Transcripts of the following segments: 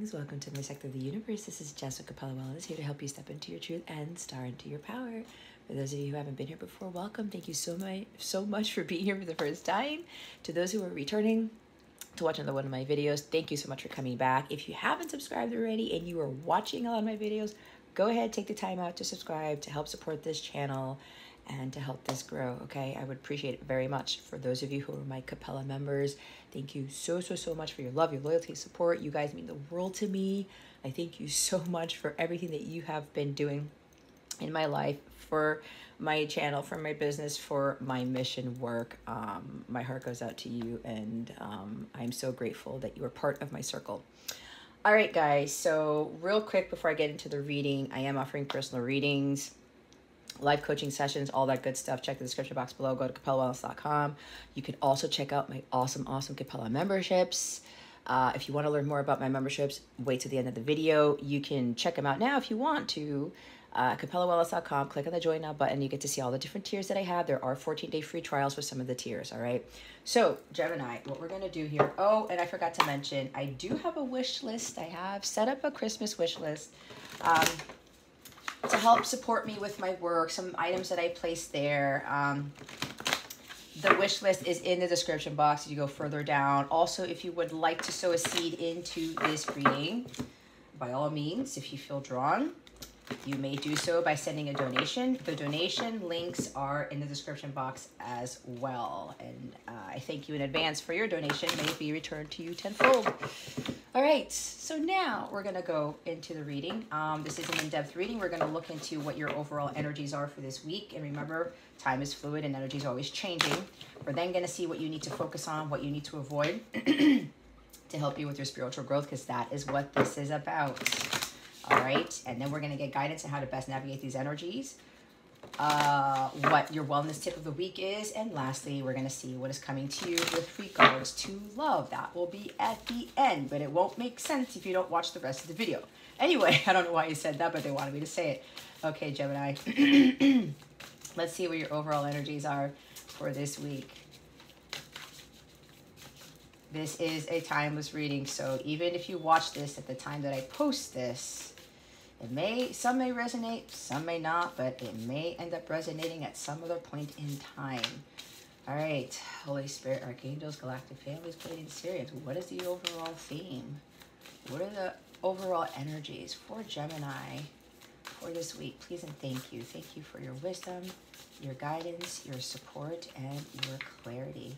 beings, welcome to my sector of the universe. This is Jessica Capella here to help you step into your truth and star into your power. For those of you who haven't been here before, welcome. Thank you so much for being here for the first time. To those who are returning to watch another one of my videos, thank you so much for coming back. If you haven't subscribed already and you are watching a lot of my videos, go ahead, take the time out to subscribe to help support this channel and to help this grow, okay? I would appreciate it very much. For those of you who are my Capella members, thank you so much for your love, your loyalty, support. You guys mean the world to me. I thank you so much for everything that you have been doing in my life, for my channel, for my business, for my mission work. My heart goes out to you, and I'm so grateful that you are part of my circle. All right, guys, so real quick before I get into the reading, I am offering personal readings, live coaching sessions, all that good stuff. Check the description box below. Go to capellawellness.com. You can also check out my awesome Capella memberships. If you want to learn more about my memberships, wait to the end of the video. You can check them out now if you want to. capellawellness.com. Click on the join now button. You get to see all the different tiers that I have. There are 14-day free trials for some of the tiers, all right? So, Gemini, what we're going to do here. Oh, and I forgot to mention, I do have a wish list. I have set up a Christmas wish list. To help support me with my work, some items that I placed there. The wish list is in the description box as you go further down. Also, if you would like to sow a seed into this reading, by all means, if you feel drawn, you may do so by sending a donation. The donation links are in the description box as well. And I thank you in advance for your donation. May it be returned to you tenfold. All right, so now we're going to go into the reading. This is an in-depth reading. We're going to look into what your overall energies are for this week. And remember, time is fluid and energy is always changing. We're then going to see what you need to focus on, what you need to avoid to help you with your spiritual growth, because that is what this is about. All right, and then we're going to get guidance on how to best navigate these energies, what your wellness tip of the week is, and lastly, we're going to see what is coming to you with regards to love. That will be at the end, but it won't make sense if you don't watch the rest of the video. Anyway, I don't know why you said that, but they wanted me to say it. Okay, Gemini, let's see what your overall energies are for this week. This is a timeless reading, so even if you watch this at the time that I post this, some may resonate, some may not, but it may end up resonating at some other point in time. All right, Holy Spirit, Archangels, Galactic Families, Pleiadian Sirians. What is the overall theme? What are the overall energies for Gemini for this week? Please and thank you. Thank you for your wisdom, your guidance, your support, and your clarity.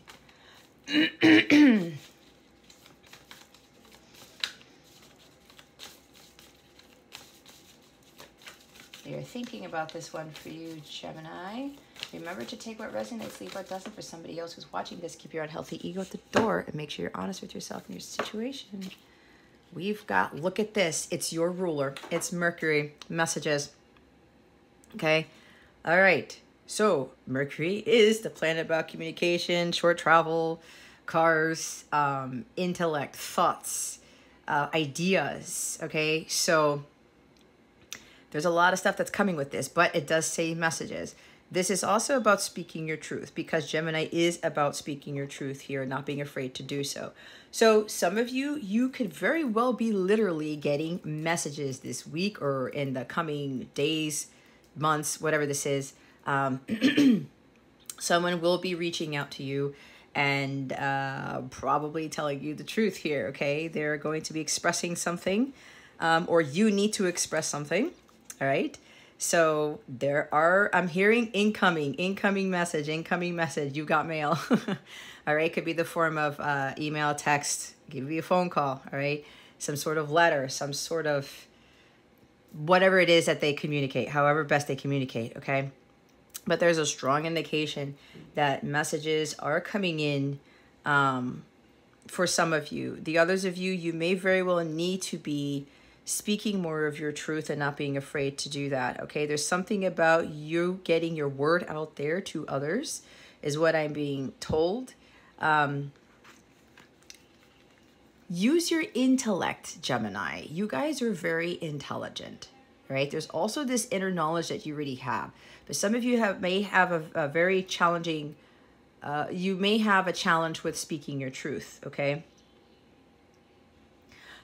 You're thinking about this one for you, Gemini. Remember to take what resonates, leave what doesn't. For somebody else who's watching this, keep your unhealthy ego at the door and make sure you're honest with yourself and your situation. We've got, look at this. It's your ruler. It's Mercury. Messages. Okay. All right. So Mercury is the planet about communication, short travel, cars, intellect, thoughts, ideas. Okay. So there's a lot of stuff that's coming with this, but it does say messages. This is also about speaking your truth, because Gemini is about speaking your truth here, not being afraid to do so. So some of you could very well be literally getting messages this week or in the coming days, months, whatever this is. Someone will be reaching out to you and probably telling you the truth here, okay? They're going to be expressing something, or you need to express something. All right. So I'm hearing incoming message. You got mail. All right. Could be the form of email, text, give you a phone call. All right. Some sort of letter, some sort of whatever it is that they communicate, however best they communicate. Okay. But there's a strong indication that messages are coming in for some of you. The others of you, you may very well need to be speaking more of your truth and not being afraid to do that. Okay, there's something about you getting your word out there to others is what I'm being told. Use your intellect, Gemini. You guys are very intelligent, right? There's also this inner knowledge that you already have, but some of you may have a very challenging, you may have a challenge with speaking your truth. Okay.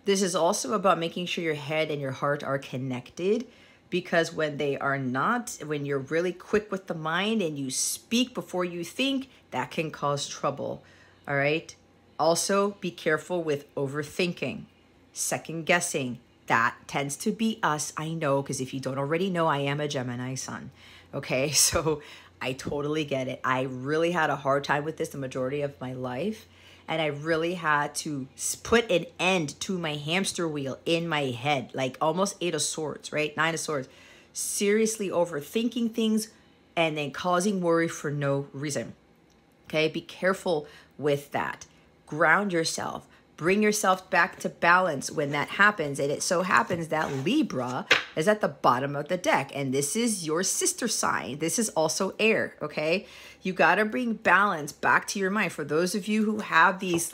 This is also about making sure your head and your heart are connected, because when they are not, when you're really quick with the mind and you speak before you think, that can cause trouble. All right. Also, be careful with overthinking, second guessing. That tends to be us. I know, because if you don't already know, I am a Gemini sun. Okay. So I totally get it. I really had a hard time with this the majority of my life. And I really had to put an end to my hamster wheel in my head, like almost 8 of Swords, right? 9 of Swords. Seriously overthinking things and then causing worry for no reason. Okay, be careful with that. Ground yourself. Bring yourself back to balance when that happens. And it so happens that Libra is at the bottom of the deck. And this is your sister sign. This is also air, okay? You got to bring balance back to your mind. For those of you who have these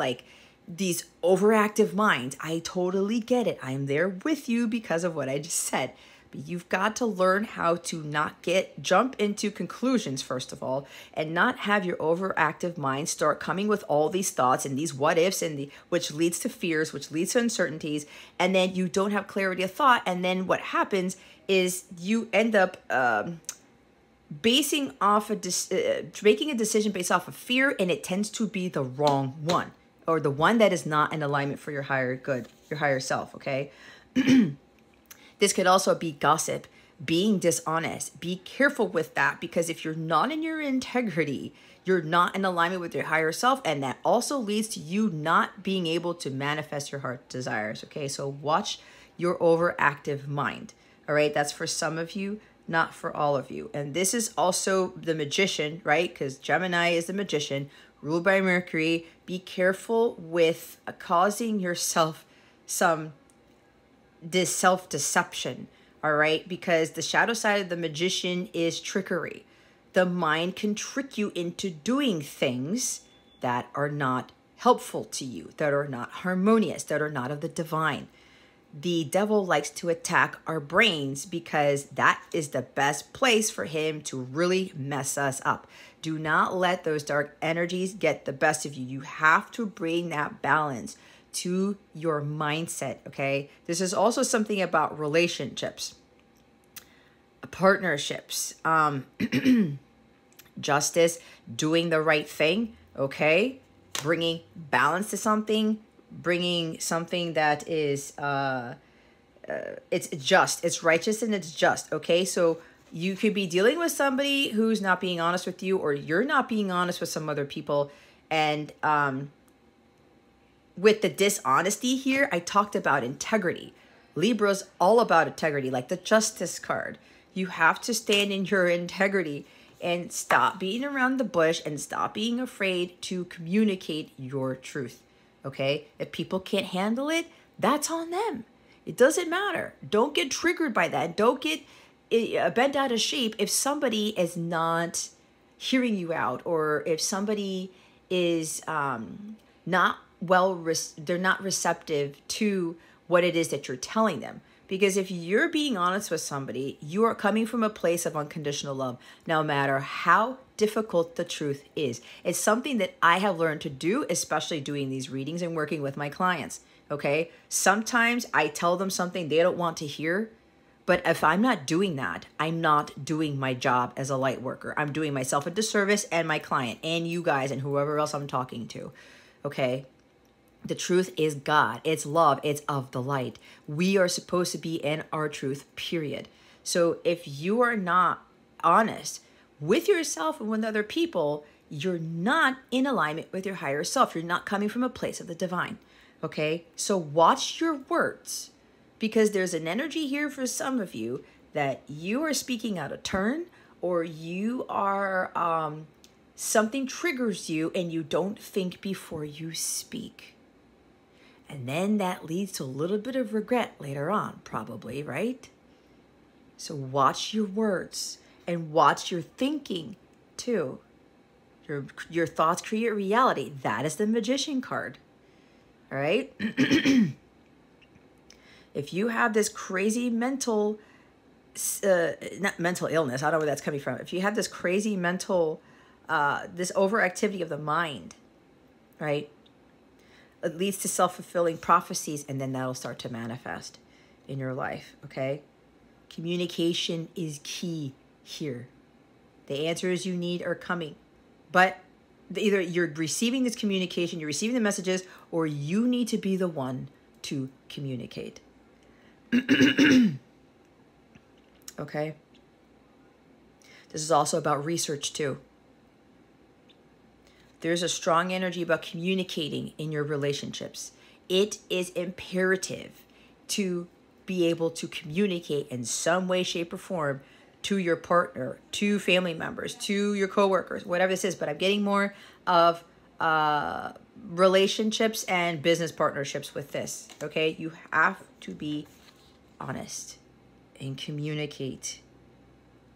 overactive minds, I totally get it. I'm there with you because of what I just said. But you've got to learn how to not jump into conclusions, first of all, and not have your overactive mind start coming with all these thoughts and these what ifs, which leads to fears, which leads to uncertainties, and then you don't have clarity of thought. And then what happens is you end up making a decision based off of fear, and it tends to be the wrong one, or the one that is not in alignment for your higher good, your higher self, okay? This could also be gossip, being dishonest. Be careful with that, because if you're not in your integrity, you're not in alignment with your higher self, and that also leads to you not being able to manifest your heart desires, okay? So watch your overactive mind, all right? That's for some of you, not for all of you. And this is also the Magician, right? Because Gemini is the Magician, ruled by Mercury. Be careful with causing yourself some this self-deception, all right? Because the shadow side of the Magician is trickery. The mind can trick you into doing things that are not helpful to you, that are not harmonious, that are not of the divine. The devil likes to attack our brains because that is the best place for him to really mess us up. Do not let those dark energies get the best of you. You have to bring that balance to your mindset, okay? This is also something about relationships, partnerships, justice, doing the right thing, okay? Bringing balance to something, bringing something that is, it's just, it's righteous and it's just, okay? So you could be dealing with somebody who's not being honest with you, or you're not being honest with some other people, and with the dishonesty here, I talked about integrity. Libra's all about integrity, like the Justice card. You have to stand in your integrity and stop beating around the bush and stop being afraid to communicate your truth, okay? If people can't handle it, that's on them. It doesn't matter. Don't get triggered by that. Don't get bent out of shape if somebody is not hearing you out, or if somebody is not they're not receptive to what it is that you're telling them. Because if you're being honest with somebody, you are coming from a place of unconditional love, no matter how difficult the truth is. It's something that I have learned to do, especially doing these readings and working with my clients, okay? Sometimes I tell them something they don't want to hear, but if I'm not doing that, I'm not doing my job as a light worker. I'm doing myself a disservice, and my client, and you guys, and whoever else I'm talking to, okay? The truth is God. It's love. It's of the light. We are supposed to be in our truth, period. So if you are not honest with yourself and with other people, you're not in alignment with your higher self. You're not coming from a place of the divine, okay? So watch your words, because there's an energy here for some of you that you are speaking out of turn, or you are, something triggers you and you don't think before you speak. And then that leads to a little bit of regret later on, probably, right? So watch your words and watch your thinking too. Your thoughts create reality. That is the Magician card. All right? If you have this crazy mental, not mental illness, I don't know where that's coming from. If you have this crazy mental, this overactivity of the mind, right? It leads to self-fulfilling prophecies, and then that'll start to manifest in your life, okay? Communication is key here. The answers you need are coming. But either you're receiving this communication, you're receiving the messages, or you need to be the one to communicate. Okay? This is also about research too. There's a strong energy about communicating in your relationships. It is imperative to be able to communicate in some way, shape, or form to your partner, to family members, to your coworkers, whatever this is. But I'm getting more of relationships and business partnerships with this, okay? You have to be honest and communicate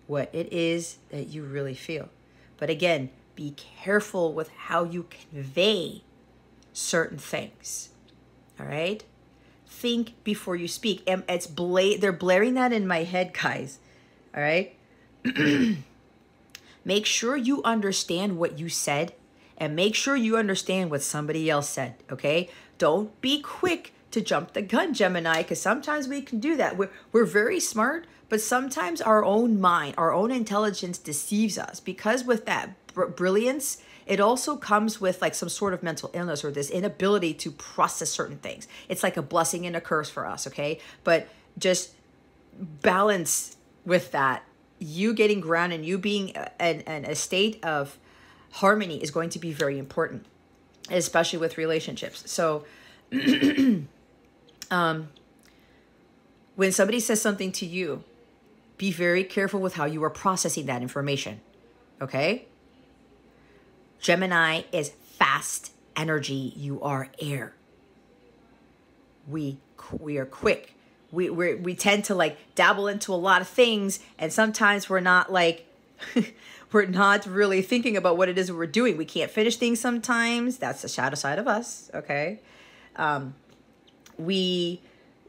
what it is that you really feel. But again, be careful with how you convey certain things, all right? Think before you speak. And they're blaring that in my head, guys, all right? Make sure you understand what you said, and make sure you understand what somebody else said, okay? Don't be quick to jump the gun, Gemini, because sometimes we can do that. We're very smart, but sometimes our own mind, our own intelligence deceives us, because with that brilliance, it also comes with like some sort of mental illness or this inability to process certain things. It's like a blessing and a curse for us, okay? But just balance with that. You getting grounded and you being in a state of harmony is going to be very important, especially with relationships. So when somebody says something to you, be very careful with how you are processing that information, okay? Gemini is fast energy. You are air. We are quick. We tend to like dabble into a lot of things, and sometimes we're not like we're not really thinking about what it is we're doing. We can't finish things sometimes. That's the shadow side of us, okay? We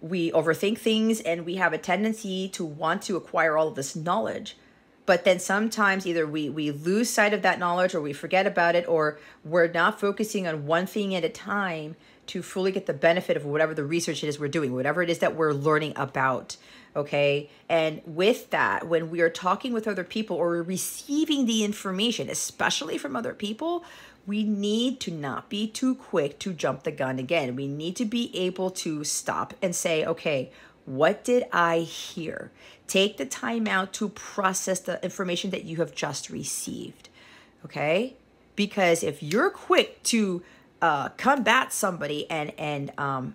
overthink things, and we have a tendency to want to acquire all of this knowledge. But then sometimes either we lose sight of that knowledge, or we forget about it, or we're not focusing on one thing at a time to fully get the benefit of whatever the research it is we're doing, whatever it is that we're learning about, okay? And with that, when we are talking with other people or receiving the information, especially from other people, we need to not be too quick to jump the gun again. We need to be able to stop and say, okay, what did I hear? Take the time out to process the information that you have just received, okay? Because if you're quick to combat somebody and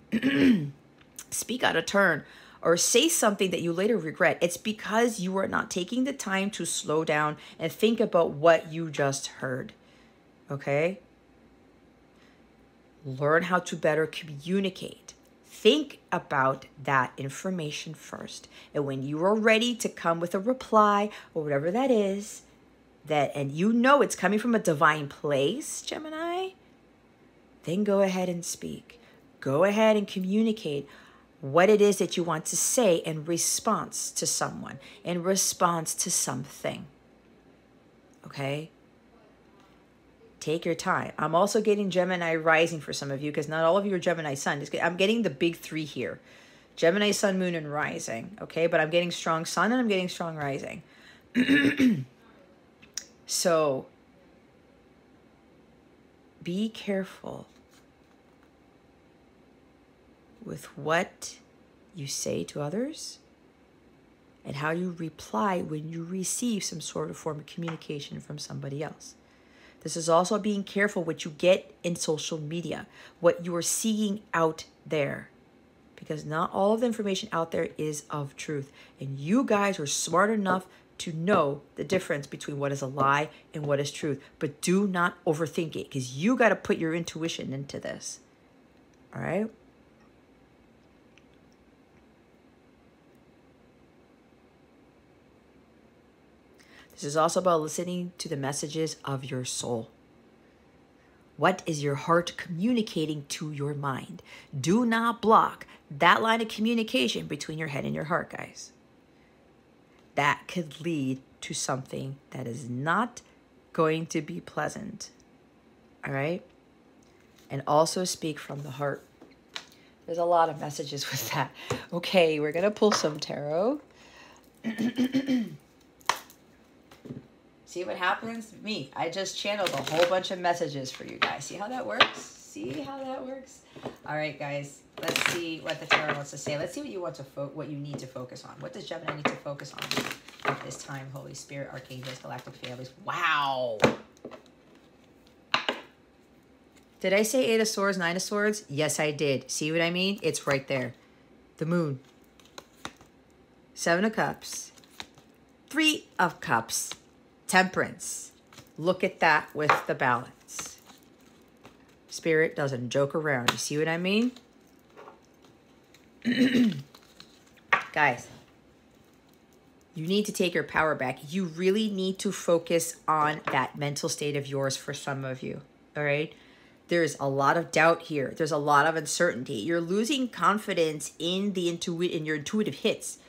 speak out of turn or say something that you later regret, it's because you are not taking the time to slow down and think about what you just heard, okay? Learn how to better communicate. Think about that information first. And when you are ready to come with a reply or whatever that is, and you know it's coming from a divine place, Gemini, then go ahead and speak. Go ahead and communicate what it is that you want to say in response to someone, in response to something. Okay? Take your time. I'm also getting Gemini rising for some of you, because not all of you are Gemini sun. I'm getting the big three here. Gemini sun, moon, and rising. Okay? But I'm getting strong sun and I'm getting strong rising. So, be careful with what you say to others and how you reply when you receive some sort of form of communication from somebody else. This is also being careful what you get in social media, what you are seeing out there, because not all of the information out there is of truth. And you guys are smart enough to know the difference between what is a lie and what is truth. But do not overthink it, because you got to put your intuition into this. All right? This is also about listening to the messages of your soul. What is your heart communicating to your mind? Do not block that line of communication between your head and your heart, guys. That could lead to something that is not going to be pleasant. All right? and also speak from the heart. There's a lot of messages with that. Okay, we're going to pull some tarot. See what happens? Me, I just channeled a whole bunch of messages for you guys. See how that works? See how that works? All right, guys, let's see what the tarot wants to say. Let's see what you want to what you need to focus on. What does Gemini need to focus on at this time? Holy Spirit, archangels, galactic families. Wow. Did I say 8 of Swords, 9 of Swords? Yes, I did. See what I mean? It's right there. The Moon. 7 of Cups. 3 of Cups. Temperance. Look at that with the balance. Spirit doesn't joke around. You see what I mean? Guys, you need to take your power back. You really need to focus on that mental state of yours for some of you. All right? There's a lot of doubt here. There's a lot of uncertainty. You're losing confidence in in your intuitive hits.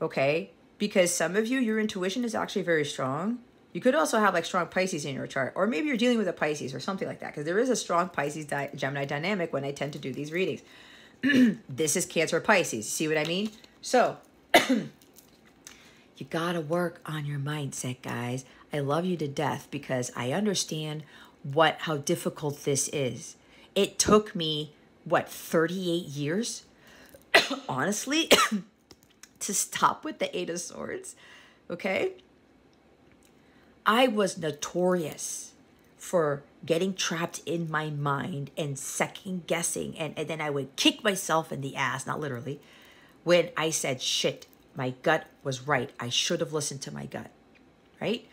Okay? Because some of you, your intuition is actually very strong. You could also have like strong Pisces in your chart, or maybe you're dealing with a Pisces or something like that, because there is a strong Pisces Gemini dynamic when I tend to do these readings. This is Cancer Pisces. See what I mean? So you got to work on your mindset, guys. I love you to death because I understand how difficult this is. It took me, 38 years, honestly, to stop with the 8 of Swords, okay? I was notorious for getting trapped in my mind and second guessing. And then I would kick myself in the ass, not literally, when I said, shit, my gut was right. I should have listened to my gut, right?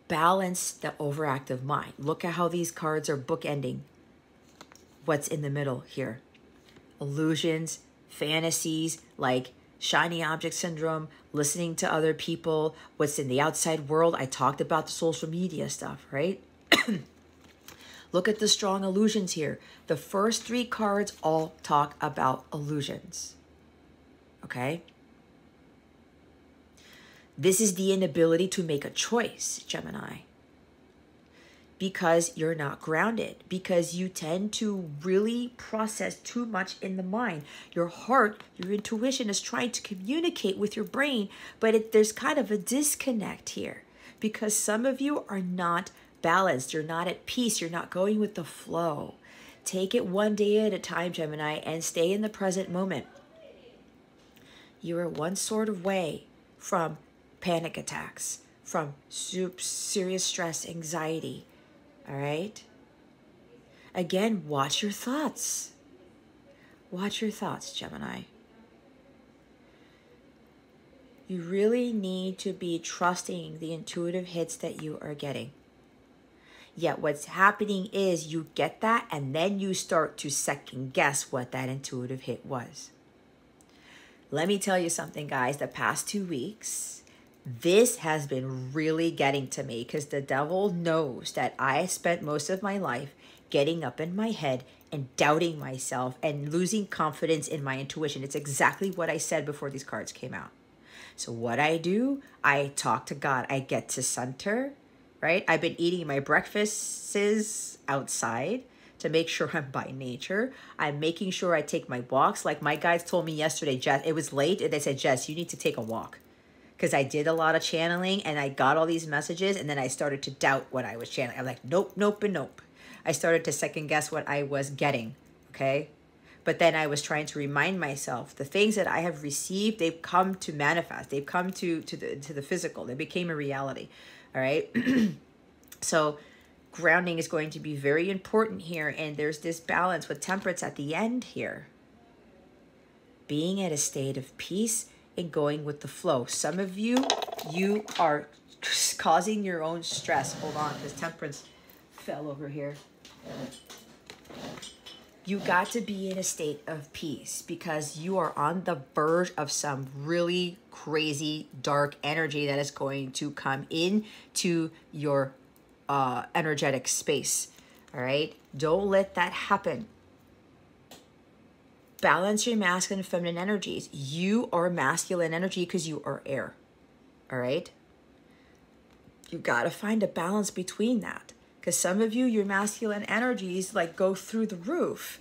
Balance the overactive mind. Look at how these cards are bookending what's in the middle here. Illusions, fantasies, like shiny object syndrome, listening to other people, what's in the outside world. I talked about the social media stuff, right? Look at the strong illusions here. The first 3 cards all talk about illusions, okay? This is the inability to make a choice, Gemini, because you're not grounded, because you tend to really process too much in the mind. Your heart, your intuition is trying to communicate with your brain, but there's kind of a disconnect here because some of you are not balanced. You're not at peace. You're not going with the flow. Take it one day at a time, Gemini, and stay in the present moment. You are one sort of way from panic attacks, from serious stress, anxiety. All right? Again, watch your thoughts. Watch your thoughts, Gemini. You really need to be trusting the intuitive hits that you are getting. Yet what's happening is you get that and then you start to second guess what that intuitive hit was. Let me tell you something, guys. The past 2 weeks, this has been really getting to me because the devil knows that I spent most of my life getting up in my head and doubting myself and losing confidence in my intuition. It's exactly what I said before these cards came out. So what I do, I talk to God. I get to center, right? I've been eating my breakfasts outside to make sure I'm by nature. I'm making sure I take my walks. Like my guides told me yesterday, Jess, it was late, and they said, Jess, you need to take a walk. Because I did a lot of channeling, and I got all these messages, and then I started to doubt what I was channeling. I'm like, nope, nope, and nope. I started to second guess what I was getting, okay? But then I was trying to remind myself, the things that I have received, they've come to manifest. They've come to the physical. They became a reality, all right? So grounding is going to be very important here, and there's this balance with temperance at the end here. Being at a state of peace and going with the flow. Some of you, you are causing your own stress. Hold on, this temperance fell over here. You got to be in a state of peace because you are on the verge of some really crazy dark energy that is going to come into your energetic space. All right? Don't let that happen. Balance your masculine and feminine energies. You are masculine energy because you are air. All right? You got to find a balance between that. Because some of you, your masculine energies like go through the roof,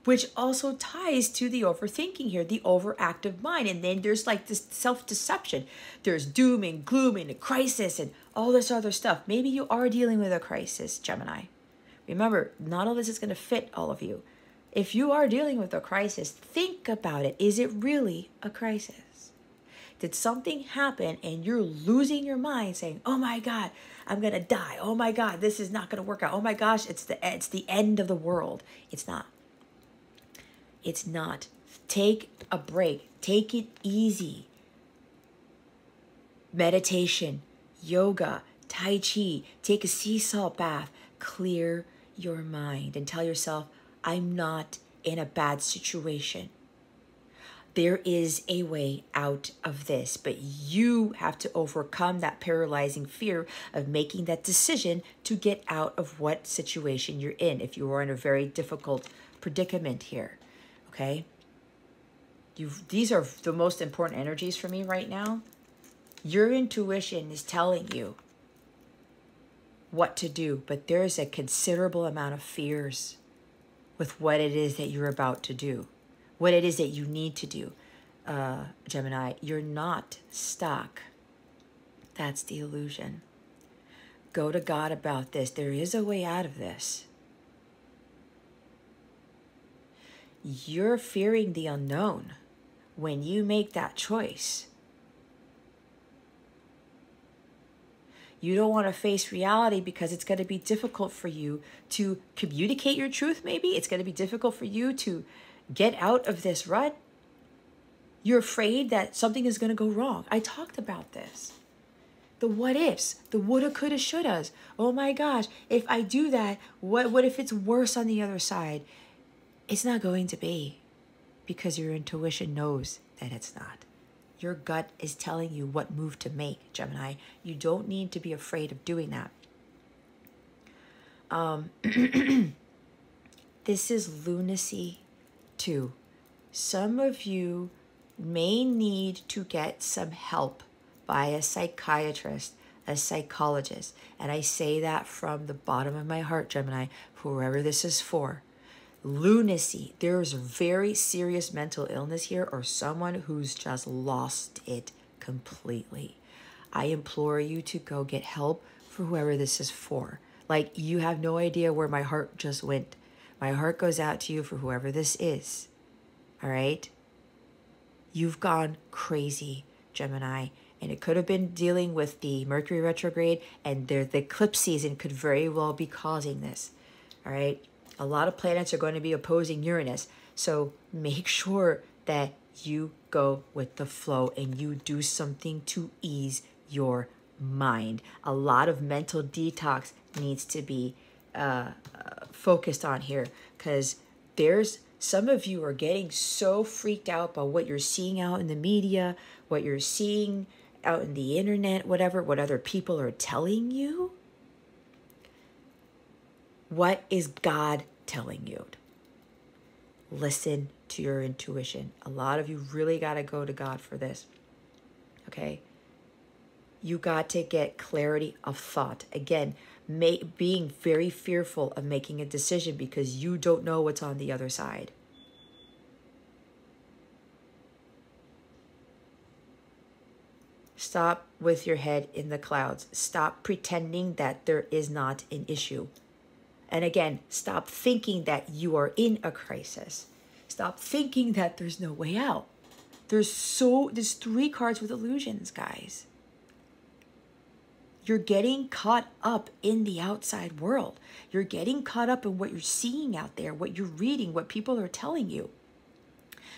which also ties to the overthinking here, the overactive mind. And then there's like this self-deception. There's doom and gloom and a crisis and all this other stuff. Maybe you are dealing with a crisis, Gemini. Remember, not all this is going to fit all of you. If you are dealing with a crisis, think about it. Is it really a crisis? Did something happen and you're losing your mind saying, oh my God, I'm going to die. Oh my God, this is not going to work out. Oh my gosh, it's the end of the world. It's not. It's not. Take a break. Take it easy. Meditation, yoga, tai chi, take a sea salt bath. Clear your mind and tell yourself, I'm not in a bad situation. There is a way out of this, but you have to overcome that paralyzing fear of making that decision to get out of what situation you're in if you are in a very difficult predicament here, okay? These are the most important energies for me right now. Your intuition is telling you what to do, but there's a considerable amount of fears with what it is that you're about to do, what it is that you need to do. Gemini, you're not stuck. That's the illusion. Go to God about this. There is a way out of this. You're fearing the unknown when you make that choice. You don't want to face reality because it's going to be difficult for you to communicate your truth, maybe. It's going to be difficult for you to get out of this rut. You're afraid that something is going to go wrong. I talked about this. The what ifs, the woulda, coulda, shouldas. Oh my gosh, if I do that, what if it's worse on the other side? It's not going to be, because your intuition knows that it's not. Your gut is telling you what move to make, Gemini. You don't need to be afraid of doing that. This is lunacy too. Some of you may need to get some help by a psychiatrist, a psychologist. And I say that from the bottom of my heart, Gemini, whoever this is for. Lunacy. There's very serious mental illness here, or someone who's just lost it completely. I implore you to go get help for whoever this is for. Like, you have no idea where my heart just went. My heart goes out to you for whoever this is. All right? You've gone crazy, Gemini. And it could have been dealing with the Mercury retrograde, and the eclipse season could very well be causing this. All right? A lot of planets are going to be opposing Uranus. So make sure that you go with the flow and you do something to ease your mind. A lot of mental detox needs to be focused on here, because there's some of you are getting so freaked out by what you're seeing out in the media, what you're seeing out in the internet, whatever, what other people are telling you. What is God telling you? Listen to your intuition. A lot of you really got to go to God for this. Okay? You got to get clarity of thought. Again, being very fearful of making a decision because you don't know what's on the other side. Stop with your head in the clouds. Stop pretending that there is not an issue. And again, stop thinking that you are in a crisis. Stop thinking that there's no way out. There's 3 cards with illusions, guys. You're getting caught up in the outside world. You're getting caught up in what you're seeing out there, what you're reading, what people are telling you.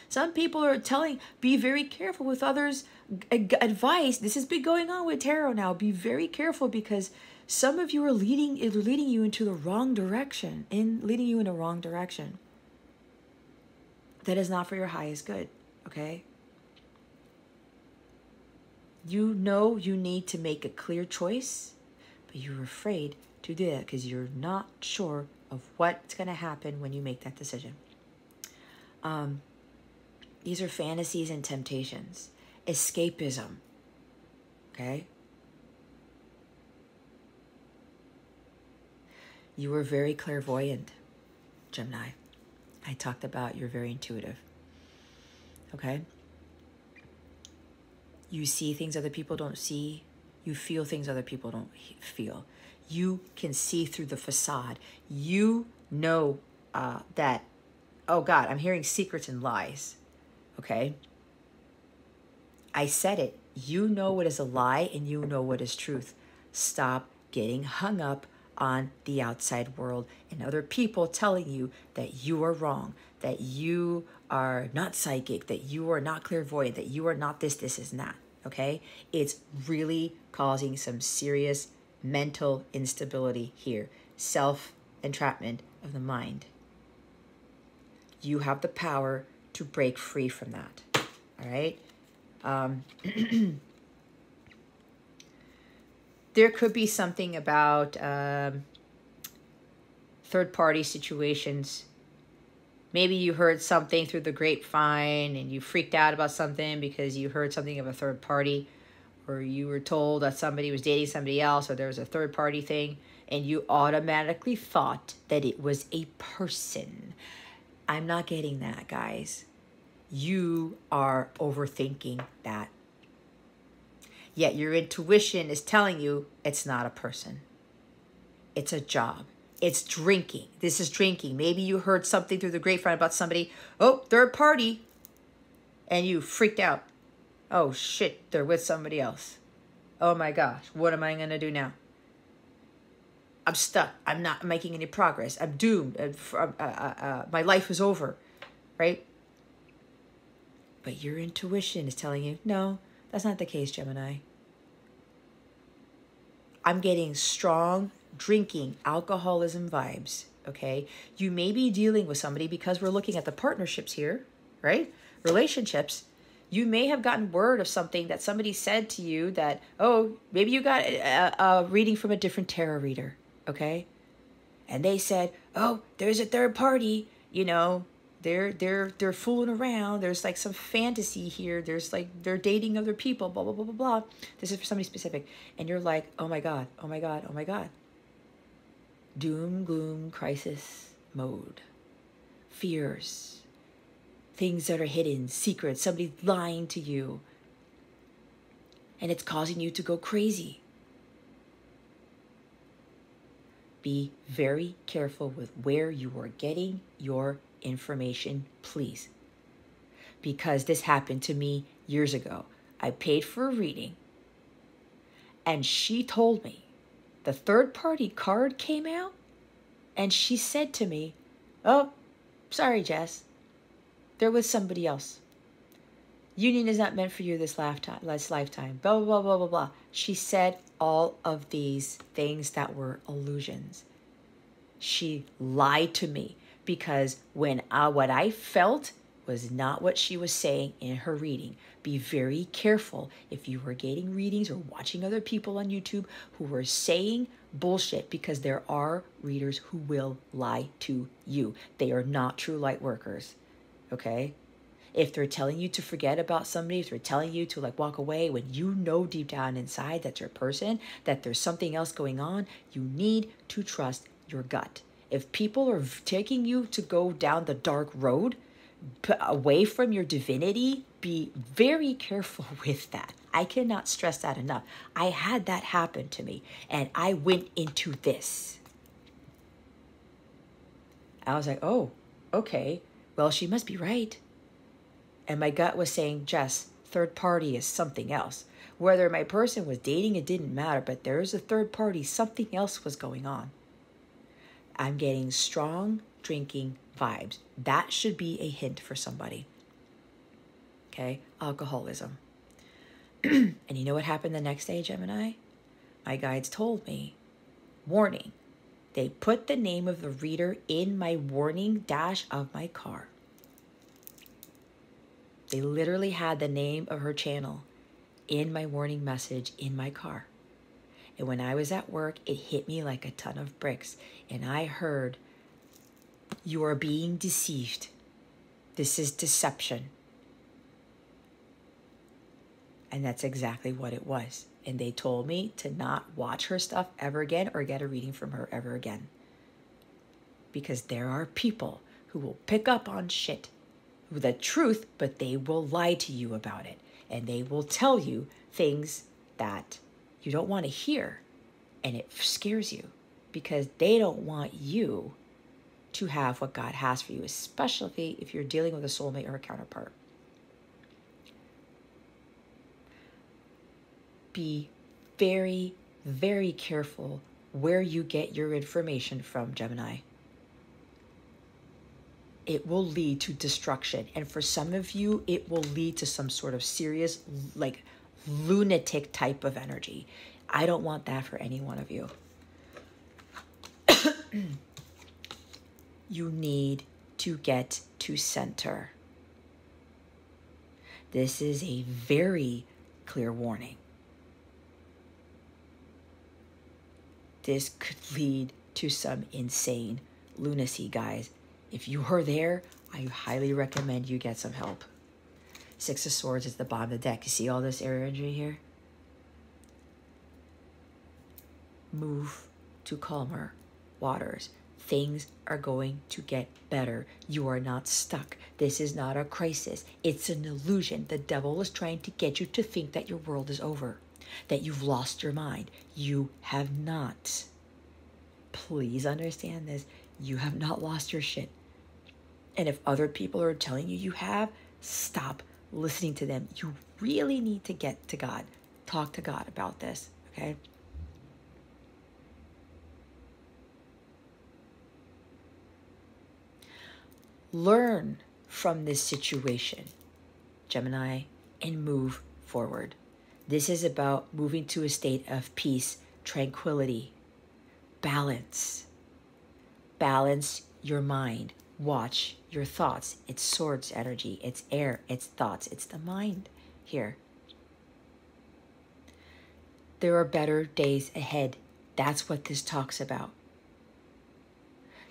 Some people are telling, be very careful with others' advice. This has been going on with tarot now. Be very careful, because some of you are leading you into the wrong direction, leading you in a wrong direction. That is not for your highest good, okay? You know you need to make a clear choice, but you're afraid to do that because you're not sure of what's going to happen when you make that decision. These are fantasies and temptations. Escapism, okay? You were very clairvoyant, Gemini. I talked about you're very intuitive. Okay? You see things other people don't see. You feel things other people don't feel. You can see through the facade. You know that, oh God, I'm hearing secrets and lies. Okay? I said it. You know what is a lie and you know what is truth. Stop getting hung up on the outside world and other people telling you that you are wrong, that you are not psychic, that you are not clairvoyant, that you are not this, this is not. Okay? It's really causing some serious mental instability here. Self-entrapment of the mind. You have the power to break free from that. All right? There could be something about third-party situations. Maybe you heard something through the grapevine and you freaked out about something because you heard something of a third party, or you were told that somebody was dating somebody else, or there was a third-party thing, and you automatically thought that it was a person. I'm not getting that, guys. You are overthinking that. Yet your intuition is telling you it's not a person. It's a job. It's drinking. This is drinking. Maybe you heard something through the grapevine about somebody, oh, third party, and you freaked out. Oh shit, they're with somebody else. Oh my gosh, what am I going to do now? I'm stuck. I'm not making any progress. I'm doomed. My life is over, right? But your intuition is telling you, no, that's not the case, Gemini. I'm getting strong drinking, alcoholism vibes, okay? You may be dealing with somebody, because we're looking at the partnerships here, right? Relationships. You may have gotten word of something that somebody said to you that, oh, maybe you got a reading from a different tarot reader, okay? And they said, oh, there's a third party, you know, they're fooling around. There's like some fantasy here. There's like, they're dating other people, blah, blah, blah, blah, blah. This is for somebody specific. And you're like, oh my God, oh my God, oh my God. Doom, gloom, crisis mode. Fears. Things that are hidden, secrets, somebody lying to you. And it's causing you to go crazy. Be very careful with where you are getting your information, please. Because this happened to me years ago. I paid for a reading, and she told me the third party card came out, and she said to me, oh, sorry, Jess, they're with somebody else. Union is not meant for you this lifetime. Blah, blah, blah, blah, blah, blah. She said all of these things that were illusions. She lied to me, because when what I felt was not what she was saying in her reading. Be very careful if you were getting readings or watching other people on YouTube who were saying bullshit, because there are readers who will lie to you. They are not true light workers, okay? If they're telling you to forget about somebody, if they're telling you to like walk away, when you know deep down inside that's your person, that there's something else going on, you need to trust your gut. If people are taking you to go down the dark road, away from your divinity, be very careful with that. I cannot stress that enough. I had that happen to me, and I went into this. I was like, oh, okay, well, she must be right. And my gut was saying, Jess, third party is something else. Whether my person was dating, it didn't matter, but there's a third party, something else was going on. I'm getting strong drinking vibes. That should be a hint for somebody. Okay, alcoholism. And you know what happened the next day, Gemini? My guides told me, warning. They put the name of the reader in my warning dash of my car. They literally had the name of her channel in my warning message in my car. And when I was at work, it hit me like a ton of bricks. And I heard, you are being deceived. This is deception. And that's exactly what it was. And they told me to not watch her stuff ever again or get a reading from her ever again. because there are people who will pick up on shit, the truth, but they will lie to you about it. And they will tell you things that you don't want to hear. And it scares you because they don't want you to have what God has for you, especially if you're dealing with a soulmate or a counterpart. Be very, very careful where you get your information from, Gemini. It will lead to destruction. And for some of you, it will lead to some sort of serious, like, lunatic type of energy. I don't want that for any one of you. You need to get to center. This is a very clear warning. This could lead to some insane lunacy, guys. If you are there, I highly recommend you get some help. Six of Swords is the bottom of the deck. You see all this air energy here? Move to calmer waters. Things are going to get better. You are not stuck. This is not a crisis. It's an illusion. The devil is trying to get you to think that your world is over, that you've lost your mind. You have not. Please understand this. You have not lost your shit. And if other people are telling you you have, stop listening to them. You really need to get to God. Talk to God about this, okay? Learn from this situation, Gemini, and move forward. This is about moving to a state of peace, tranquility, balance. Balance your mind. Watch your thoughts. It's swords energy. It's air. It's thoughts. It's the mind here. There are better days ahead. That's what this talks about.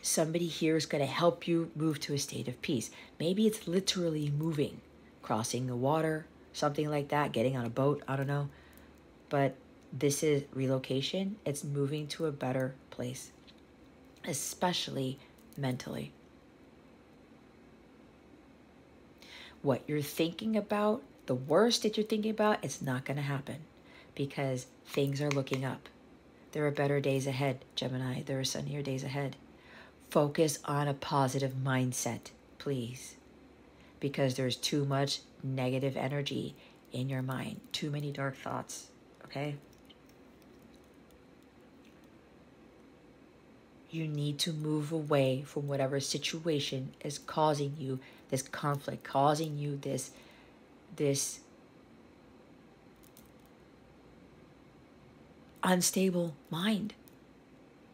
Somebody here is going to help you move to a state of peace. Maybe it's literally moving, crossing the water, something like that, getting on a boat, I don't know. But this is relocation. It's moving to a better place, especially mentally. What you're thinking about, the worst that you're thinking about, it's not going to happen because things are looking up. There are better days ahead, Gemini. There are sunnier days ahead. Focus on a positive mindset, please, because there's too much negative energy in your mind, too many dark thoughts, okay? You need to move away from whatever situation is causing you this conflict, causing you this unstable mind.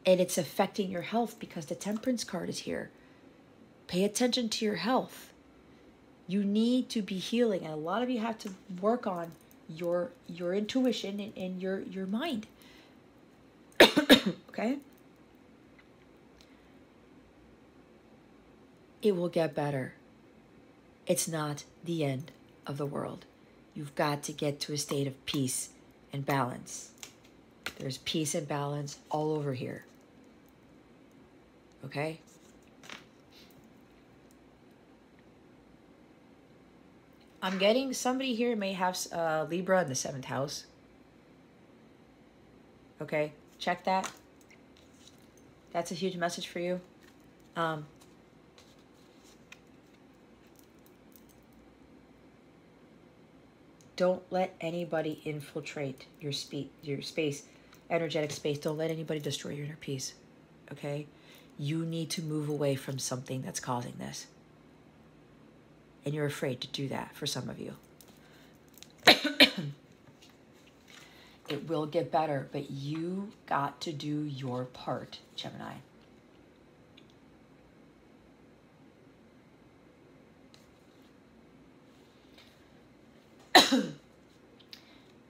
And it's affecting your health because the Temperance card is here. Pay attention to your health. You need to be healing. And a lot of you have to work on your intuition and your mind. Okay? It will get better. It's not the end of the world. You've got to get to a state of peace and balance. There's peace and balance all over here. Okay? I'm getting somebody here may have Libra in the 7th house. Okay? Check that. That's a huge message for you. Don't let anybody infiltrate your space, energetic space. Don't let anybody destroy your inner peace. Okay? You need to move away from something that's causing this. And you're afraid to do that for some of you. It will get better, but you got to do your part, Gemini.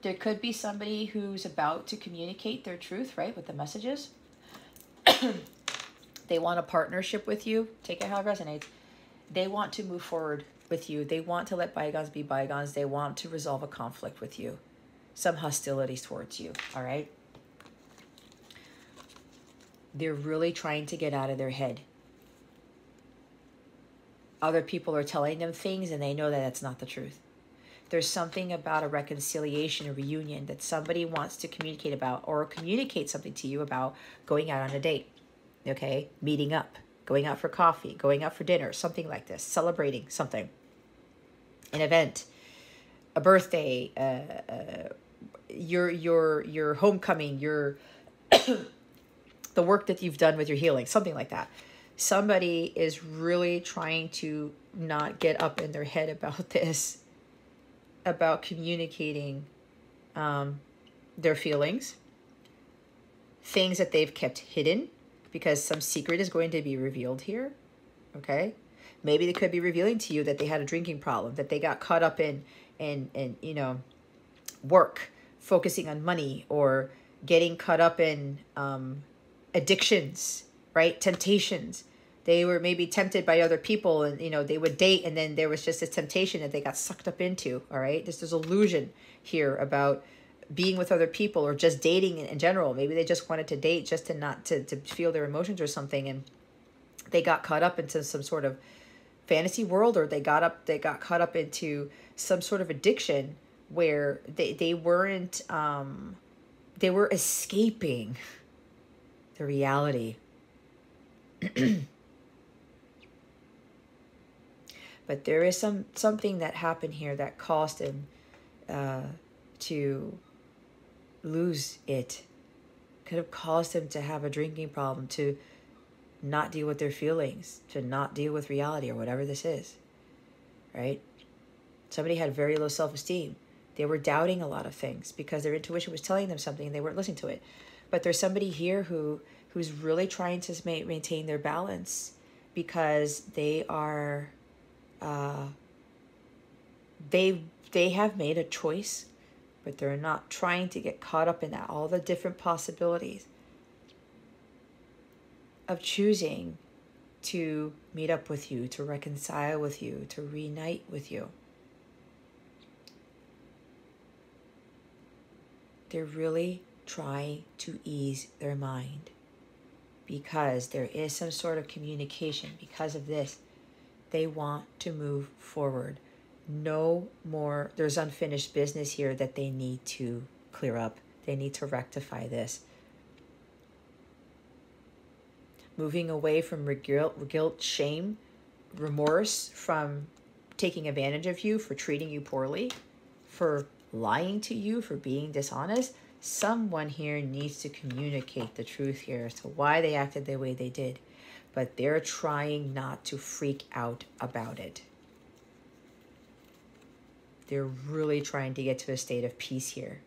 There could be somebody who's about to communicate their truth, right, with the messages. They want a partnership with you. Take it how it resonates. They want to move forward with you. They want to let bygones be bygones. They want to resolve a conflict with you. Some hostilities towards you, all right? They're really trying to get out of their head. other people are telling them things and they know that that's not the truth. There's something about a reconciliation, a reunion that somebody wants to communicate about, or communicate something to you about going out on a date, okay? Meeting up, going out for coffee, going out for dinner, something like this, celebrating something, an event, a birthday, your homecoming, your the work that you've done with your healing, something like that. Somebody is really trying to not get up in their head about this, about communicating their feelings, things that they've kept hidden, because some secret is going to be revealed here, okay? Maybe they could be revealing to you that they had a drinking problem, that they got caught up in you know, work, focusing on money, or getting caught up in addictions, right? Temptations. They were maybe tempted by other people, and, you know, they would date, and then there was just this temptation that they got sucked up into, all right? There's this illusion here about being with other people, or just dating in general. Maybe they just wanted to date just to not to feel their emotions or something, and they got caught up into some sort of fantasy world, or they got caught up into some sort of addiction where they weren't they were escaping the reality. But there is something that happened here that caused him to lose it. Could have caused him to have a drinking problem, to not deal with their feelings, to not deal with reality, or whatever this is, right? Somebody had very low self-esteem. They were doubting a lot of things because their intuition was telling them something and they weren't listening to it. But there's somebody here who's really trying to maintain their balance, because they are they have made a choice, but they're not trying to get caught up in that, all the different possibilities of choosing to meet up with you, to reconcile with you, to reunite with you. They're really trying to ease their mind, because there is some sort of communication. Because of this, they want to move forward. No more, there's unfinished business here that they need to clear up. They need to rectify this. Moving away from guilt, shame, remorse, from taking advantage of you, for treating you poorly, for lying to you, for being dishonest. Someone here needs to communicate the truth here as to why they acted the way they did. But they're trying not to freak out about it. They're really trying to get to a state of peace here.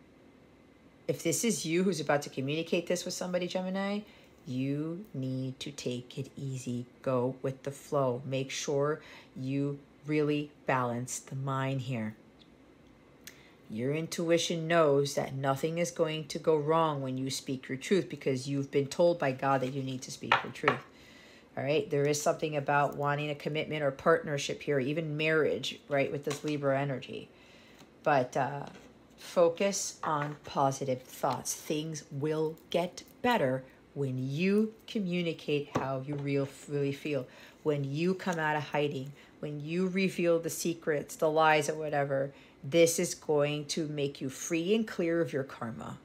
If this is you who's about to communicate this with somebody, Gemini, you need to take it easy. Go with the flow. Make sure you really balance the mind here. Your intuition knows that nothing is going to go wrong when you speak your truth, because you've been told by God that you need to speak your truth. All right, there is something about wanting a commitment or partnership here, even marriage, right, with this Libra energy. But focus on positive thoughts. Things will get better when you communicate how you really feel. When you come out of hiding, when you reveal the secrets, the lies, or whatever, this is going to make you free and clear of your karma.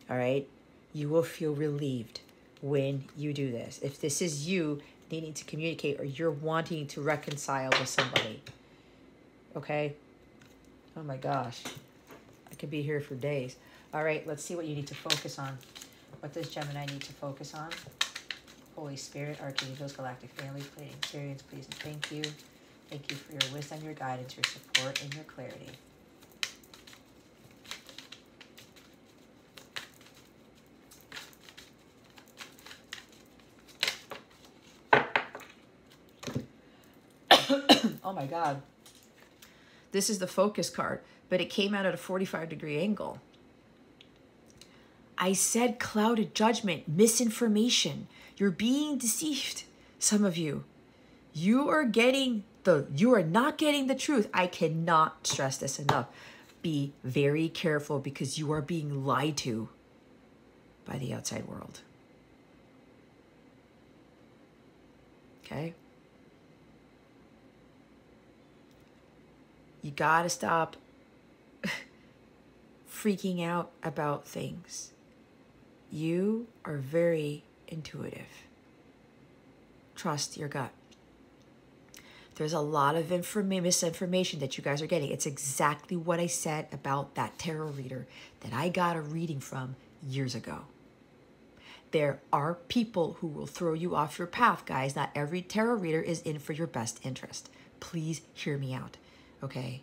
All right, you will feel relieved when you do this. If this is you needing to communicate, or you're wanting to reconcile with somebody, okay? Oh my gosh, I could be here for days. All right, let's see what you need to focus on. What does Gemini need to focus on? Holy Spirit, Archangels, Galactic Family, Pleiadian Sirians, please and thank you. Thank you for your wisdom, your guidance, your support, and your clarity. Oh my God. This is the focus card, but it came out at a 45-degree angle. I said clouded judgment, misinformation. You're being deceived, some of you. You are not getting the truth. I cannot stress this enough. Be very careful, because you are being lied to by the outside world. Okay? You gotta stop freaking out about things. You are very intuitive. Trust your gut. There's a lot of misinformation that you guys are getting. It's exactly what I said about that tarot reader that I got a reading from years ago. There are people who will throw you off your path, guys. Not every tarot reader is in for your best interest. Please hear me out, okay?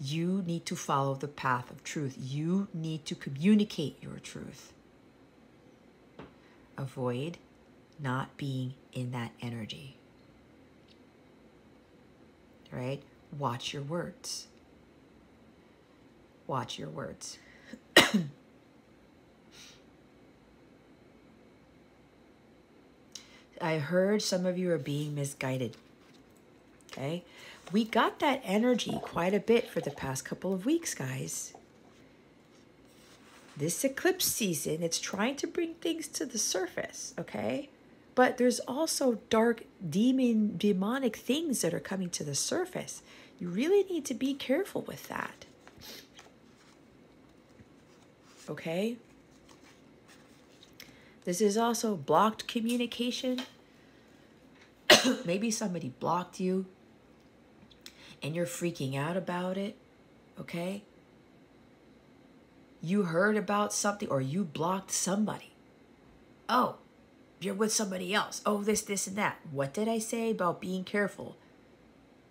You need to follow the path of truth. You need to communicate your truth. Avoid not being in that energy. Right? Watch your words. Watch your words. I heard some of you are being misguided. Okay? We got that energy quite a bit for the past couple of weeks, guys. This eclipse season, it's trying to bring things to the surface, okay? But there's also dark, demonic things that are coming to the surface. You really need to be careful with that. Okay? This is also blocked communication. Maybe somebody blocked you and you're freaking out about it, okay? You heard about something or you blocked somebody. Oh, you're with somebody else. Oh, this, and that. What did I say about being careful?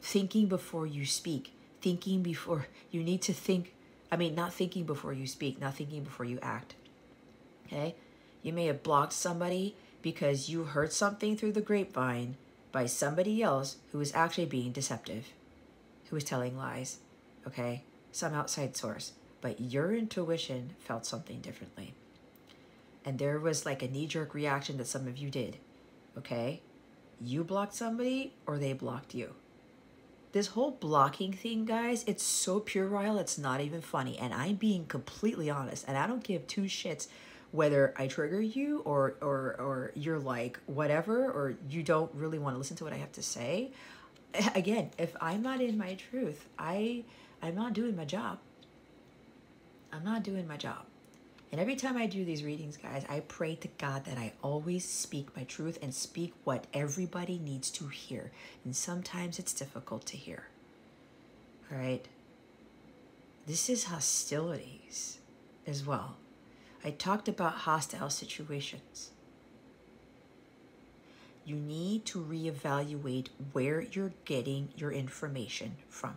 Thinking before you speak. Thinking before, you need to think. I mean, not thinking before you speak, not thinking before you act. Okay? You may have blocked somebody because you heard something through the grapevine by somebody else who was actually being deceptive, who was telling lies, okay? Some outside source. But your intuition felt something differently. And there was like a knee-jerk reaction that some of you did, okay? You blocked somebody or they blocked you. This whole blocking thing, guys, it's so puerile, it's not even funny. And I'm being completely honest. And I don't give two shits whether I trigger you or you're like whatever, or you don't really want to listen to what I have to say. Again, if I'm not in my truth, I'm not doing my job. I'm not doing my job. And every time I do these readings, guys, I pray to God that I always speak my truth and speak what everybody needs to hear. And sometimes it's difficult to hear. All right? This is hostilities as well. I talked about hostile situations. You need to reevaluate where you're getting your information from.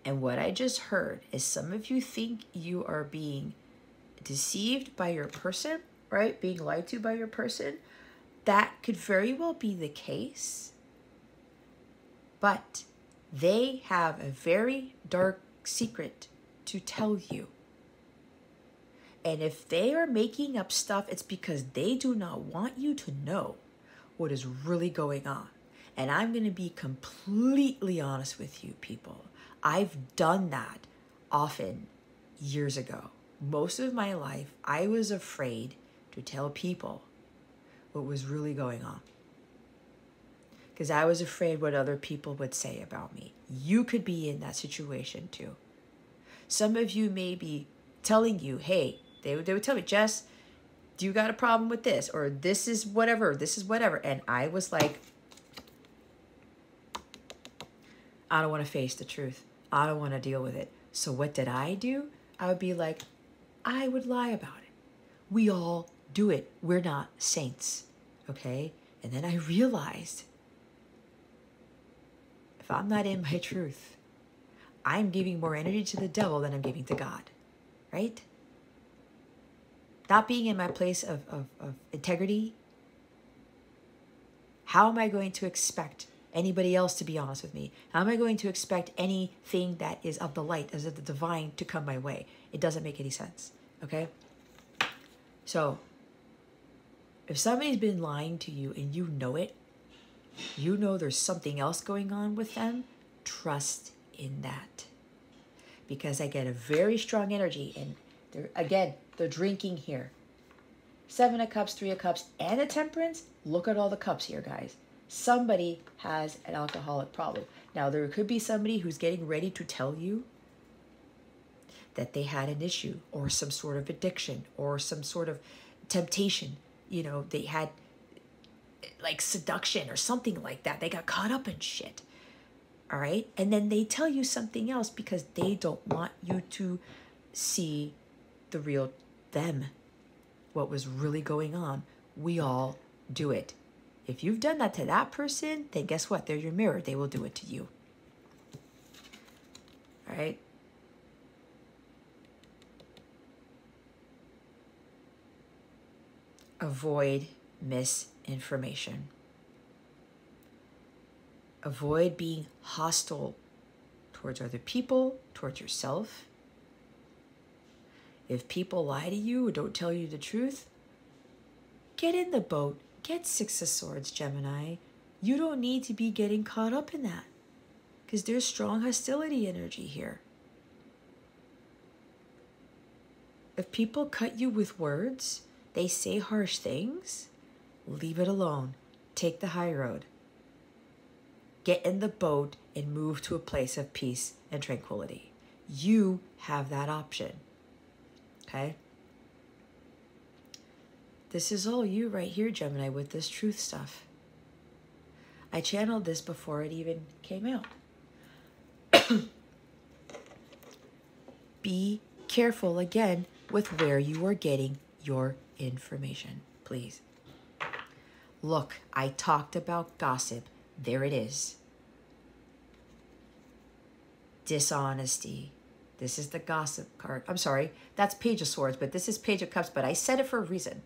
And what I just heard is some of you think you are being deceived by your person, right? Being lied to by your person. That could very well be the case. But they have a very dark secret to tell you. And if they are making up stuff, it's because they do not want you to know what is really going on. And I'm going to be completely honest with you, people. I've done that often years ago. Most of my life, I was afraid to tell people what was really going on, because I was afraid what other people would say about me. You could be in that situation too. Some of you may be telling you, hey, they would tell me, Jess, do you got a problem with this? Or this is whatever, this is whatever. And I was like, I don't want to face the truth. I don't want to deal with it. So what did I do? I would be like, I would lie about it. We all do it. We're not saints, okay? And then I realized, if I'm not in my truth, I'm giving more energy to the devil than I'm giving to God, right? Not being in my place of integrity. How am I going to expect anybody else to be honest with me? How am I going to expect anything that is of the light, as of the divine, to come my way? It doesn't make any sense, okay? So, if somebody's been lying to you and you know it, you know there's something else going on with them, trust in that. Because I get a very strong energy, and again, they're drinking here. Seven of Cups, Three of Cups, and a Temperance. Look at all the cups here, guys. Somebody has an alcoholic problem. Now, there could be somebody who's getting ready to tell you that they had an issue or some sort of addiction or some sort of temptation. You know, they had like seduction or something like that. They got caught up in shit. All right. And then they tell you something else because they don't want you to see the real them, what was really going on. We all do it. If you've done that to that person, then guess what? They're your mirror. They will do it to you. All right. Avoid misinformation. Avoid being hostile towards other people, towards yourself. If people lie to you or don't tell you the truth, get in the boat. Get Six of Swords, Gemini. You don't need to be getting caught up in that because there's strong hostility energy here. If people cut you with words, they say harsh things, leave it alone. Take the high road. Get in the boat and move to a place of peace and tranquility. You have that option. Okay? This is all you right here, Gemini, with this truth stuff. I channeled this before it even came out. Be careful again with where you are getting your information, please. Look, I talked about gossip. There it is. Dishonesty. This is the gossip card. I'm sorry, that's Page of Swords, but this is Page of Cups, but I said it for a reason.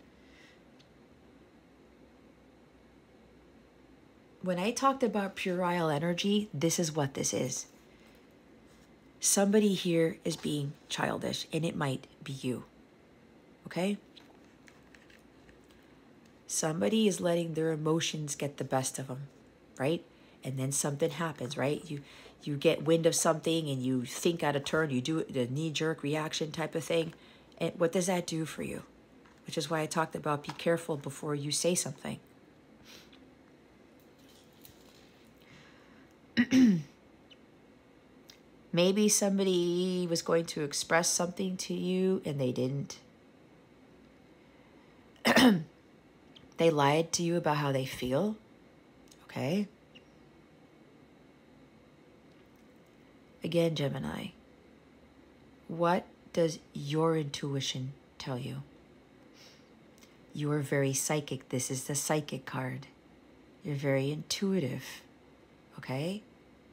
When I talked about puerile energy, this is what this is. Somebody here is being childish, and it might be you. Okay? Somebody is letting their emotions get the best of them, right? And then something happens, right? You get wind of something and you think out of turn, you do the knee-jerk reaction type of thing. And what does that do for you? Which is why I talked about be careful before you say something. Maybe somebody was going to express something to you and they didn't. They lied to you about how they feel. Okay? Again, Gemini, what does your intuition tell you? You are very psychic. This is the psychic card. You're very intuitive. Okay?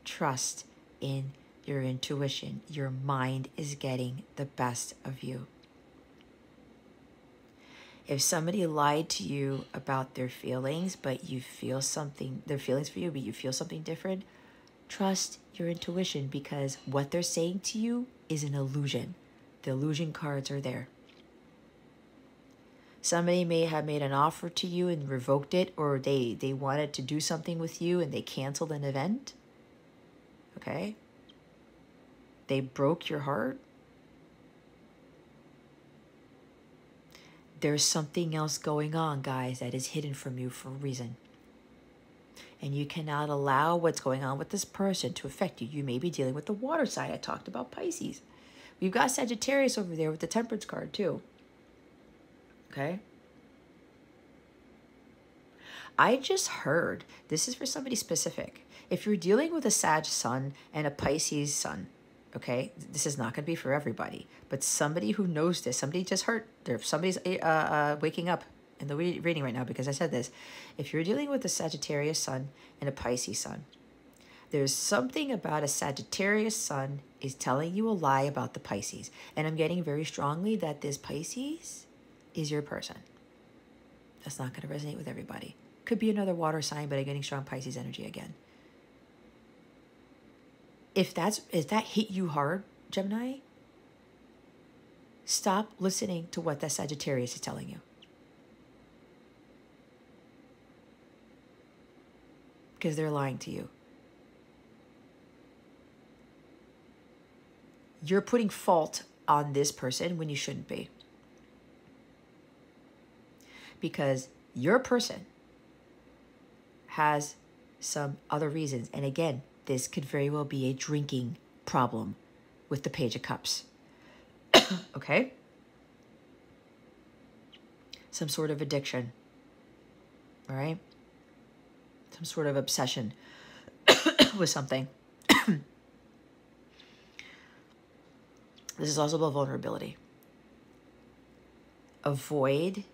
Trust in your intuition. Your mind is getting the best of you. If somebody lied to you about their feelings, but you feel something, their feelings for you, but you feel something different, trust your intuition because what they're saying to you is an illusion. The illusion cards are there. Somebody may have made an offer to you and revoked it, or they wanted to do something with you and they canceled an event. Okay? They broke your heart. There's something else going on, guys, that is hidden from you for a reason. And you cannot allow what's going on with this person to affect you. You may be dealing with the water side. I talked about Pisces. We've got Sagittarius over there with the Temperance card too. Okay? I just heard, this is for somebody specific. If you're dealing with a Sag sun and a Pisces sun, okay, this is not going to be for everybody, but somebody who knows this, somebody just heard, somebody's waking up in the reading right now because I said this. If you're dealing with a Sagittarius sun and a Pisces sun, there's something about a Sagittarius sun is telling you a lie about the Pisces. And I'm getting very strongly that this Pisces is your person. That's not going to resonate with everybody. Could be another water sign, but I'm getting strong Pisces energy again. If that hit you hard, Gemini, stop listening to what that Sagittarius is telling you. Because they're lying to you. You're putting fault on this person when you shouldn't be. because your person has some other reasons. And again, this could very well be a drinking problem with the Page of Cups. Okay? Some sort of addiction. All right? Some sort of obsession with something. This is also about vulnerability. Avoid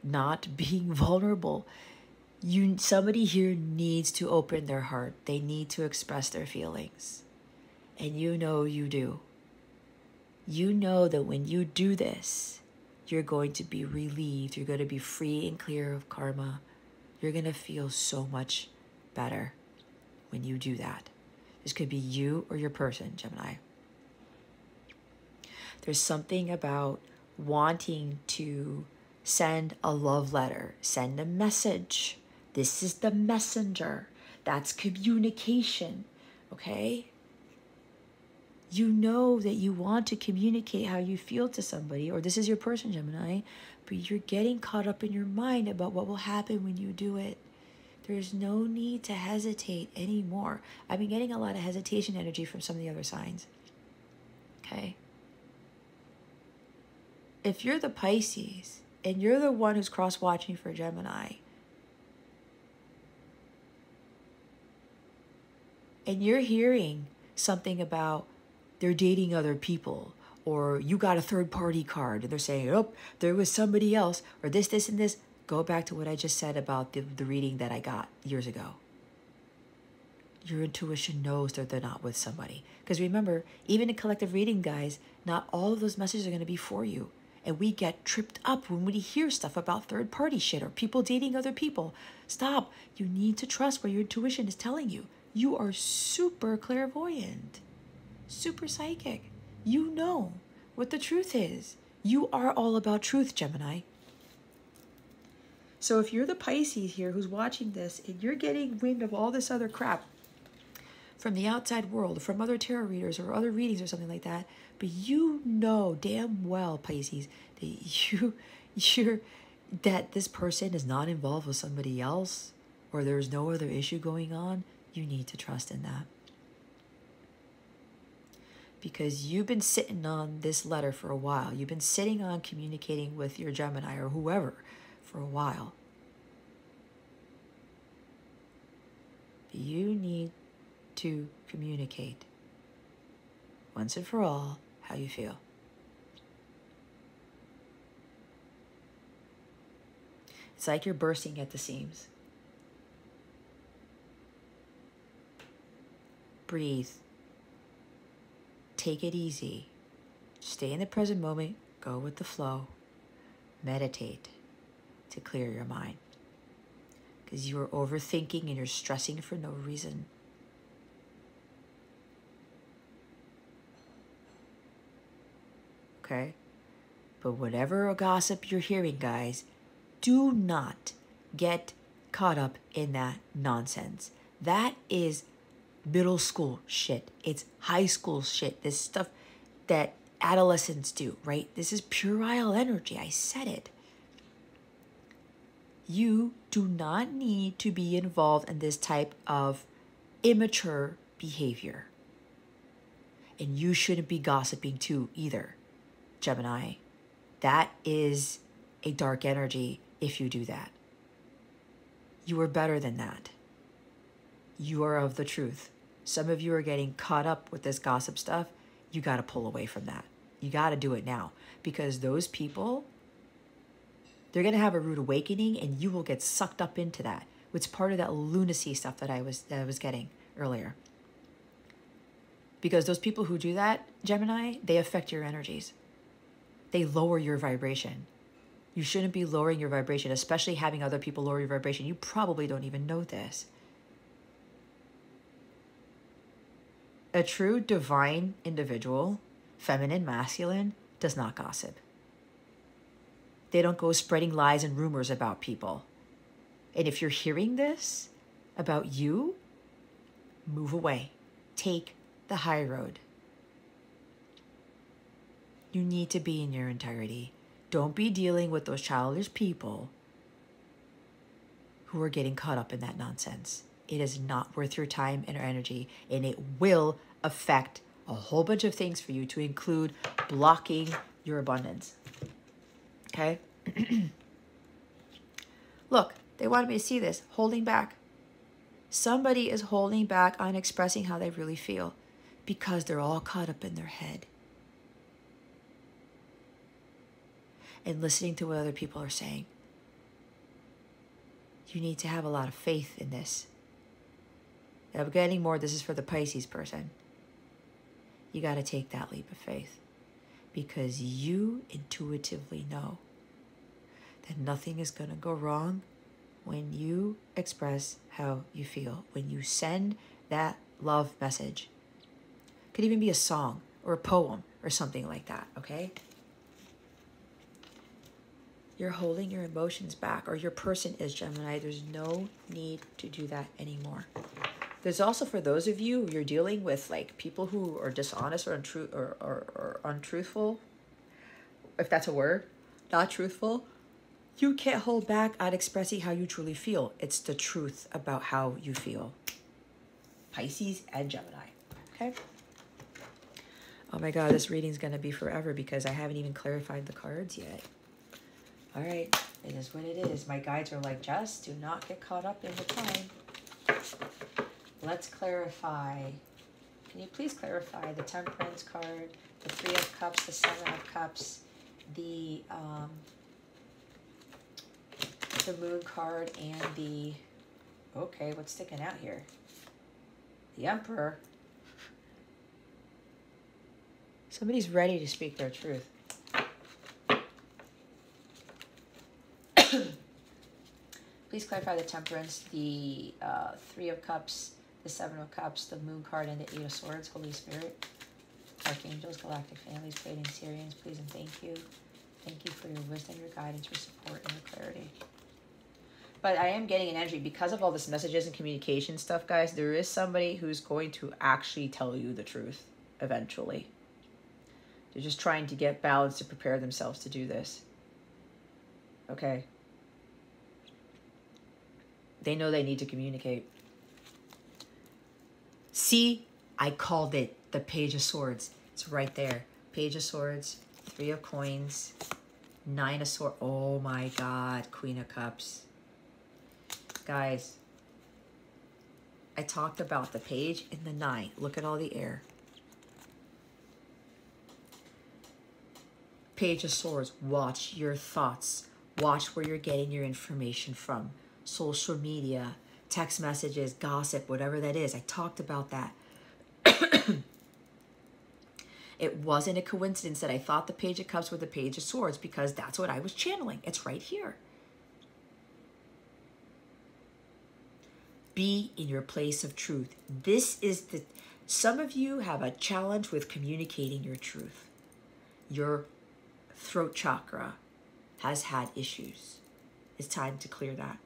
not being vulnerable. Somebody here needs to open their heart. They need to express their feelings. And you know you do. You know that when you do this, you're going to be relieved. You're going to be free and clear of karma. You're going to feel so much better when you do that. This could be you or your person, Gemini. There's something about wanting to send a love letter, send a message. This is the messenger. That's communication, okay? You know that you want to communicate how you feel to somebody, or this is your person, Gemini, but you're getting caught up in your mind about what will happen when you do it. There's no need to hesitate anymore. I've been getting a lot of hesitation energy from some of the other signs, okay? If you're the Pisces and you're the one who's cross-watching for Gemini, and you're hearing something about they're dating other people, or you got a third-party card, and they're saying, oh, there was somebody else, or this, and this, go back to what I just said about the reading that I got years ago. Your intuition knows that they're not with somebody. Because remember, even in collective reading, guys, not all of those messages are going to be for you. And we get tripped up when we hear stuff about third-party shit or people dating other people. Stop. You need to trust what your intuition is telling you. You are super clairvoyant, super psychic. You know what the truth is. You are all about truth, Gemini. So if you're the Pisces here who's watching this and you're getting wind of all this other crap from the outside world, from other tarot readers or other readings or something like that, but you know damn well, Pisces, that that this person is not involved with somebody else, or there's no other issue going on, you need to trust in that. Because you've been sitting on this letter for a while. You've been sitting on communicating with your Gemini or whoever for a while. You need to communicate once and for all how you feel. It's like you're bursting at the seams. Breathe. Take it easy. Stay in the present moment. Go with the flow. Meditate to clear your mind. Because you are overthinking and you're stressing for no reason. Okay? But whatever gossip you're hearing, guys, do not get caught up in that nonsense. That is middle school shit. It's high school shit. This stuff that adolescents do, right? This is puerile energy. I said it. You do not need to be involved in this type of immature behavior. And you shouldn't be gossiping too either, Gemini. That is a dark energy if you do that. You are better than that. You are of the truth. Some of you are getting caught up with this gossip stuff. You got to pull away from that. You got to do it now, because those people, they're going to have a rude awakening and you will get sucked up into that. It's part of that lunacy stuff that I was getting earlier. Because those people who do that, Gemini, they affect your energies. They lower your vibration. You shouldn't be lowering your vibration, especially having other people lower your vibration. You probably don't even know this. A true divine individual, feminine, masculine, does not gossip. They don't go spreading lies and rumors about people. And if you're hearing this about you, move away. Take the high road. You need to be in your integrity. Don't be dealing with those childish people who are getting caught up in that nonsense. It is not worth your time and energy, and it will affect a whole bunch of things for you, to include blocking your abundance. Okay? Look, they wanted me to see this. Holding back. Somebody is holding back on expressing how they really feel because they're all caught up in their head and listening to what other people are saying. You need to have a lot of faith in this. I'm getting more. This is for the Pisces person. You got to take that leap of faith because you intuitively know that nothing is going to go wrong when you express how you feel, when you send that love message. It could even be a song or a poem or something like that, okay? You're holding your emotions back, or your person is, Gemini. There's no need to do that anymore. There's also, for those of you, you're dealing with like people who are dishonest or untruthful, if that's a word, not truthful. You can't hold back on expressing how you truly feel. It's the truth about how you feel. Pisces and Gemini, okay? Oh my God, this reading's gonna be forever because I haven't even clarified the cards yet. All right, it is what it is. My guides are like, just do not get caught up in the time. Let's clarify. Can you please clarify the Temperance card, the Three of Cups, the Seven of Cups, the Moon card, and the, okay, what's sticking out here? The Emperor. Somebody's ready to speak their truth. Please clarify the Temperance, the Three of Cups, the Seven of Cups, the Moon card, and the Eight of Swords. Holy Spirit, Archangels, Galactic Families, Pleiadian, Sirians, please and thank you. Thank you for your wisdom, your guidance, your support, and your clarity. But I am getting an energy because of all this messages and communication stuff, guys. There is somebody who's going to actually tell you the truth eventually. They're just trying to get balance to prepare themselves to do this. Okay. They know they need to communicate. See, I called it the Page of Swords. It's right there. Page of Swords, Three of Coins, Nine of Swords. Oh my God, Queen of Cups. Guys, I talked about the Page and the Nine. Look at all the air. Page of Swords, watch your thoughts. Watch where you're getting your information from. Social media, text messages, gossip, whatever that is. I talked about that. It wasn't a coincidence that I thought the Page of Cups were the Page of Swords because that's what I was channeling. It's right here. Be in your place of truth. This is the... Some of you have a challenge with communicating your truth. Your throat chakra has had issues. It's time to clear that.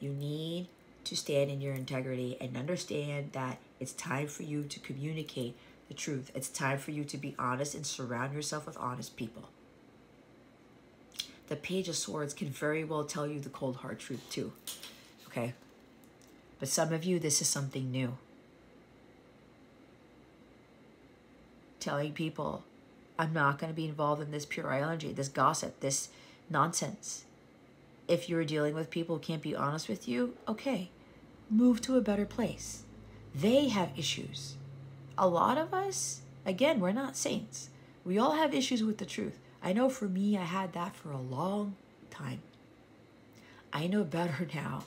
You need to stand in your integrity and understand that it's time for you to communicate the truth. It's time for you to be honest and surround yourself with honest people. The Page of Swords can very well tell you the cold hard truth too. Okay? But some of you, this is something new. Telling people, I'm not going to be involved in this pure energy, this gossip, this nonsense. If you're dealing with people who can't be honest with you, okay, move to a better place. They have issues. A lot of us, again, we're not saints. We all have issues with the truth. I know for me, I had that for a long time. I know better now.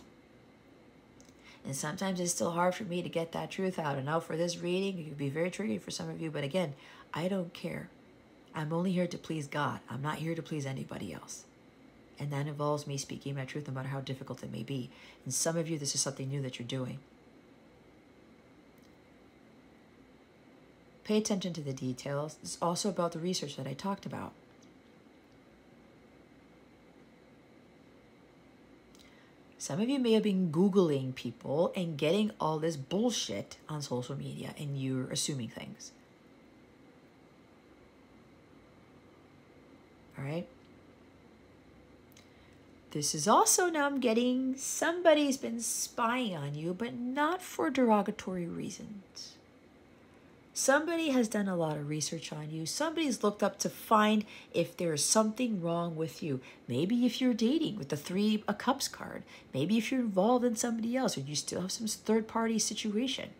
And sometimes it's still hard for me to get that truth out. And now for this reading, it could be very tricky for some of you. But again, I don't care. I'm only here to please God. I'm not here to please anybody else. And that involves me speaking my truth no matter how difficult it may be. And some of you, this is something new that you're doing. Pay attention to the details. It's also about the research that I talked about. Some of you may have been Googling people and getting all this bullshit on social media, and you're assuming things. right? This is also, now I'm getting, somebody's been spying on you, but not for derogatory reasons. Somebody has done a lot of research on you. Somebody's looked up to find if there is something wrong with you. Maybe if you're dating with the Three of Cups card. Maybe if you're involved in somebody else or you still have some third-party situation.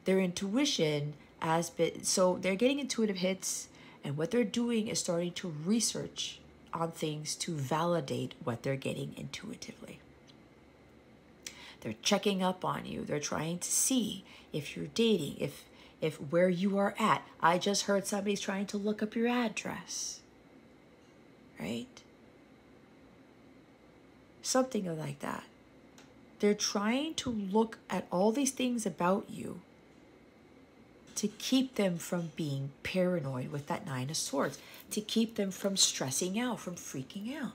Their intuition has been, so they're getting intuitive hits, and what they're doing is starting to research on things to validate what they're getting intuitively. They're checking up on you. They're trying to see if you're dating, if where you are at. I just heard somebody's trying to look up your address, right? Something like that. They're trying to look at all these things about you to keep them from being paranoid with that Nine of Swords, to keep them from stressing out, from freaking out.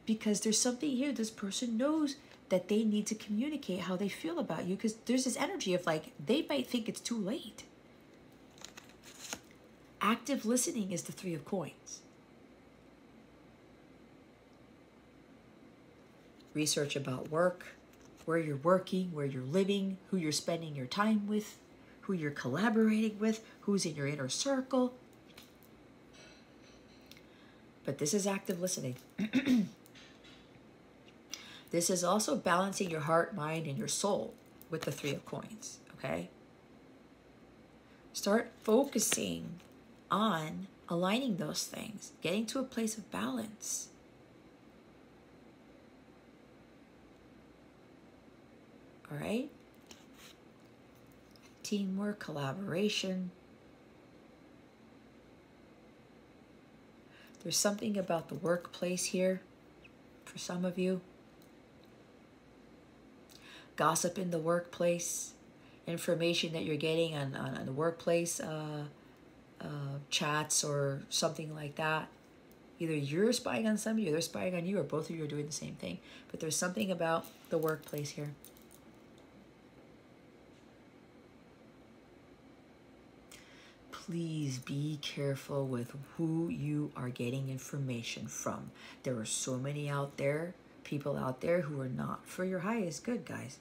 Because there's something here, this person knows that they need to communicate how they feel about you, because there's this energy of like, they might think it's too late. Active listening is the Three of Coins. Research about work, where you're working, where you're living, who you're spending your time with, who you're collaborating with, who's in your inner circle. But this is active listening. This is also balancing your heart, mind, and your soul with the Three of Coins, okay? Start focusing on aligning those things, getting to a place of balance. All right? Teamwork, collaboration. There's something about the workplace here for some of you. Gossip in the workplace, information that you're getting on the workplace chats or something like that. Either you're spying on somebody or they're spying on you, or both of you are doing the same thing. But there's something about the workplace here. Please be careful with who you are getting information from. There are so many out there, people out there who are not for your highest good, guys.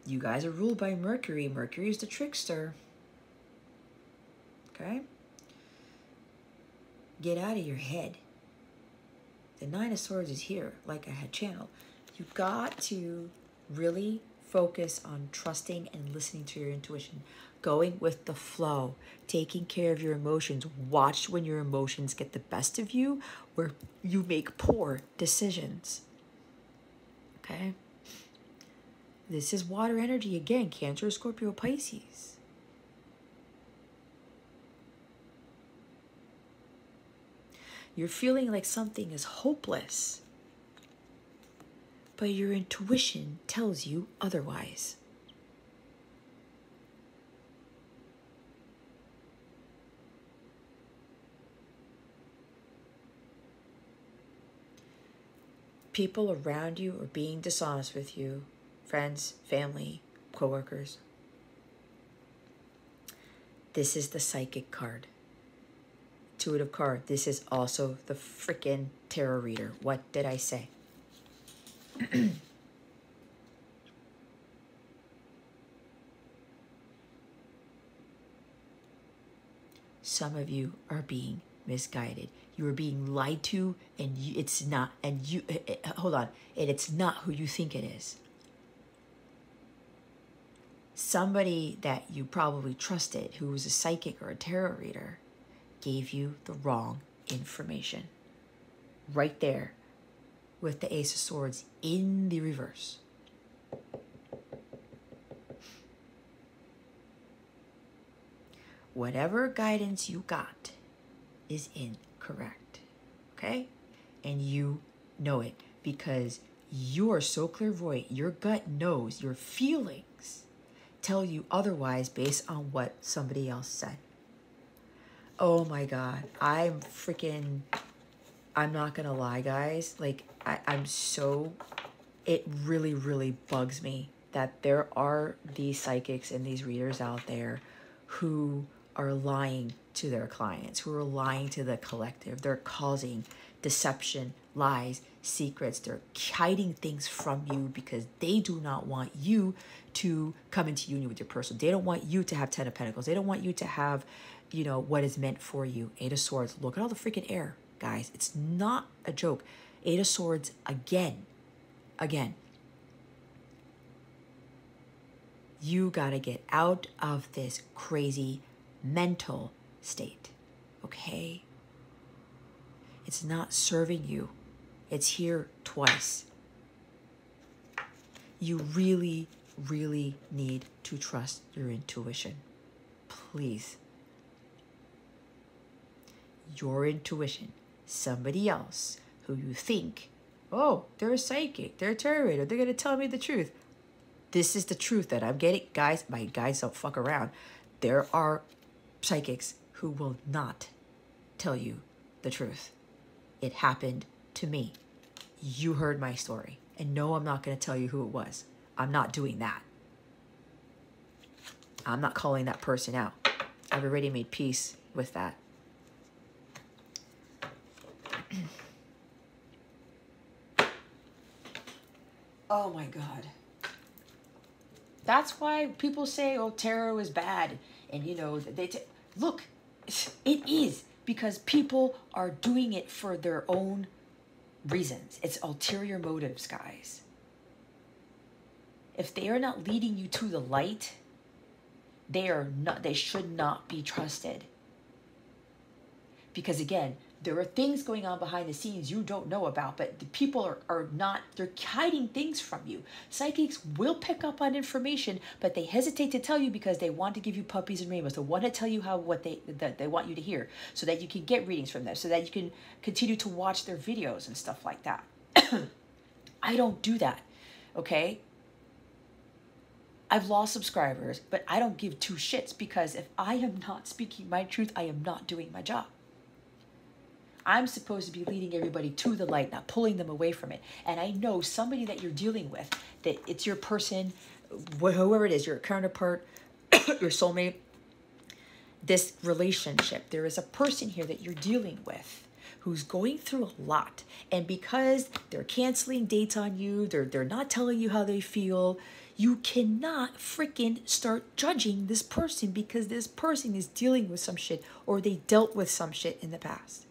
You guys are ruled by Mercury. Mercury is the trickster. Okay? Get out of your head. The Nine of Swords is here, like I had channeled. You've got to really focus on trusting and listening to your intuition. Going with the flow. Taking care of your emotions. Watch when your emotions get the best of you, where you make poor decisions. Okay? This is water energy again. Cancer, Scorpio, Pisces. You're feeling like something is hopeless, but your intuition tells you otherwise. People around you are being dishonest with you. Friends, family, coworkers. This is the psychic card. Intuitive card. This is also the freaking tarot reader. What did I say? Some of you are being misguided. You are being lied to, and it's not. And you hold on, and it's not who you think it is. Somebody that you probably trusted, who was a psychic or a tarot reader, gave you the wrong information. Right there with the Ace of Swords in the reverse. Whatever guidance you got is incorrect, okay? And you know it because you are so clairvoyant. Your gut knows, your feelings tell you otherwise based on what somebody else said. Oh my God, I'm not gonna lie, guys. Like, I'm so, it really, really bugs me that there are these psychics and these readers out there who are lying to their clients, who are lying to the collective. They're causing deception, lies, secrets. They're hiding things from you because they do not want you to come into union with your person. They don't want you to have 10 of Pentacles. They don't want you to have, you know, what is meant for you. 8 of Swords. Look at all the freaking air, guys. It's not a joke. 8 of Swords again. You got to get out of this crazy mental state, okay? It's not serving you. It's here twice. You really, really need to trust your intuition. Please. Your intuition. Somebody else who you think, oh, they're a psychic, they're a tarot reader, they're going to tell me the truth. This is the truth that I'm getting. Guys, my guys don't fuck around. There are psychics who will not tell you the truth. It happened to me. You heard my story. And no, I'm not going to tell you who it was. I'm not doing that. I'm not calling that person out. I've already made peace with that. Oh my God. That's why people say, oh, tarot is bad. And, you know, look, it is, because people are doing it for their own reasons. It's ulterior motives, guys. If they are not leading you to the light, they should not be trusted. Because again, there are things going on behind the scenes you don't know about, but the people are not, they're hiding things from you. Psychics will pick up on information, but they hesitate to tell you because they want to give you puppies and rainbows. They want to tell you what they want you to hear so that you can get readings from them, so that you can continue to watch their videos and stuff like that. I don't do that, okay? I've lost subscribers, but I don't give two shits, because if I am not speaking my truth, I am not doing my job. I'm supposed to be leading everybody to the light, not pulling them away from it. And I know somebody that you're dealing with, that it's your person, whoever it is, your counterpart, your soulmate, this relationship. There is a person here that you're dealing with who's going through a lot. And because they're canceling dates on you, they're not telling you how they feel, you cannot freaking start judging this person, because this person is dealing with some shit, or they dealt with some shit in the past.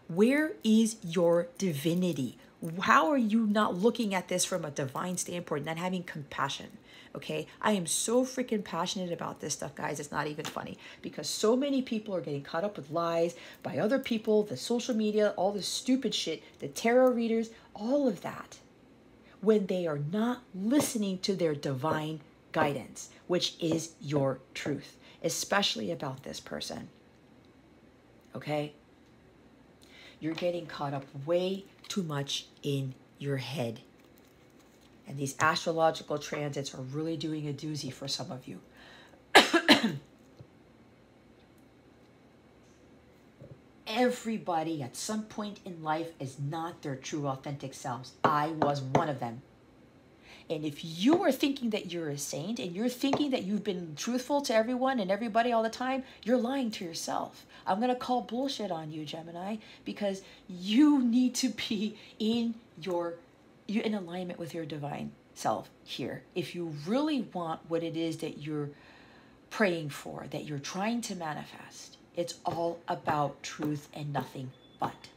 Where is your divinity? How are you not looking at this from a divine standpoint, not having compassion? Okay, I am so freaking passionate about this stuff, guys. It's not even funny, because so many people are getting caught up with lies by other people, the social media, all this stupid shit, the tarot readers, all of that, when they are not listening to their divine guidance, which is your truth, especially about this person. Okay? You're getting caught up way too much in your head. And these astrological transits are really doing a doozy for some of you. Everybody at some point in life is not their true authentic selves. I was one of them. And if you are thinking that you're a saint, and you're thinking that you've been truthful to everyone and everybody all the time, you're lying to yourself. I'm going to call bullshit on you, Gemini, because you need to be in alignment with your divine self here. If you really want what it is that you're praying for, that you're trying to manifest, it's all about truth and nothing but.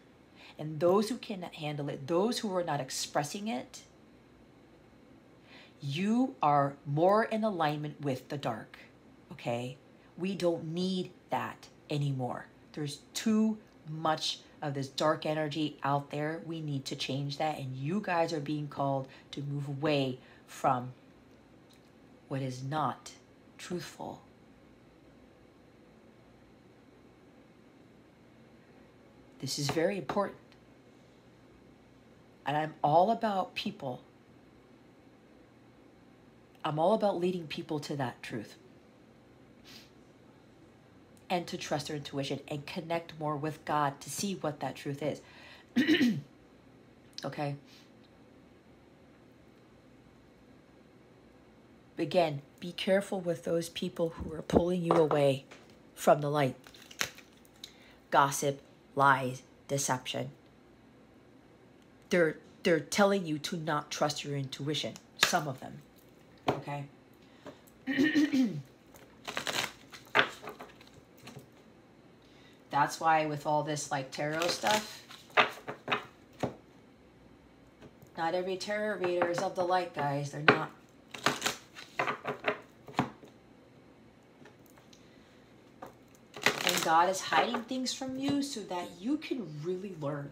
And those who cannot handle it, those who are not expressing it, you are more in alignment with the dark, okay? We don't need that anymore. There's too much of this dark energy out there. We need to change that, and you guys are being called to move away from what is not truthful. This is very important. And I'm all about people. I'm all about leading people to that truth. And to trust their intuition and connect more with God to see what that truth is. Okay? Again, be careful with those people who are pulling you away from the light. Gossip, lies, deception. They're telling you to not trust your intuition. Some of them. Okay? That's why with all this like tarot stuff, not every tarot reader is of the light, guys. They're not. And God is hiding things from you so that you can really learn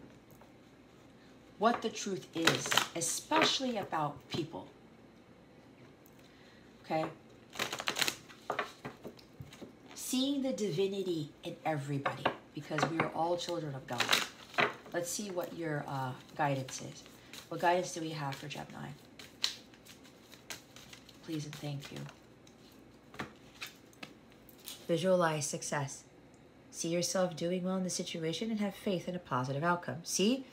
what the truth is, especially about people. Okay? Seeing the divinity in everybody, because we are all children of God. Let's see what your guidance is. What guidance do we have for Gemini? Please and thank you. Visualize success. See yourself doing well in the situation and have faith in a positive outcome. See?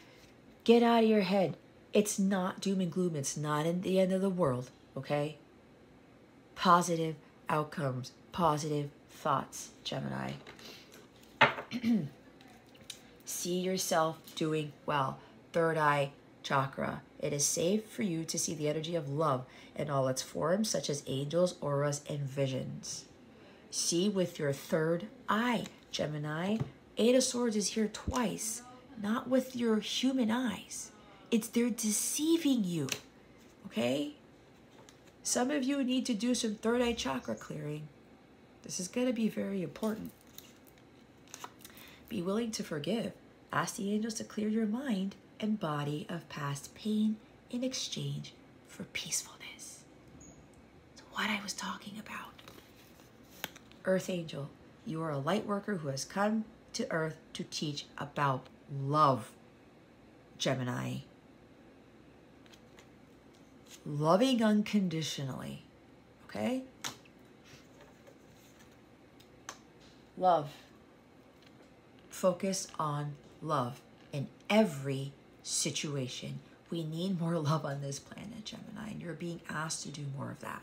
Get out of your head. It's not doom and gloom. It's not in the end of the world, okay? Positive outcomes, positive thoughts, Gemini. See yourself doing well. Third eye chakra. It is safe for you to see the energy of love in all its forms, such as angels, auras, and visions. See with your third eye, Gemini. Eight of Swords is here twice, not with your human eyes. They're deceiving you, okay? Some of you need to do some third eye chakra clearing. This is going to be very important. Be willing to forgive. Ask the angels to clear your mind and body of past pain in exchange for peacefulness. It's what I was talking about. Earth Angel, you are a light worker who has come to Earth to teach about love, Gemini. Loving unconditionally, okay? Love. Focus on love in every situation. We need more love on this planet, Gemini, and you're being asked to do more of that.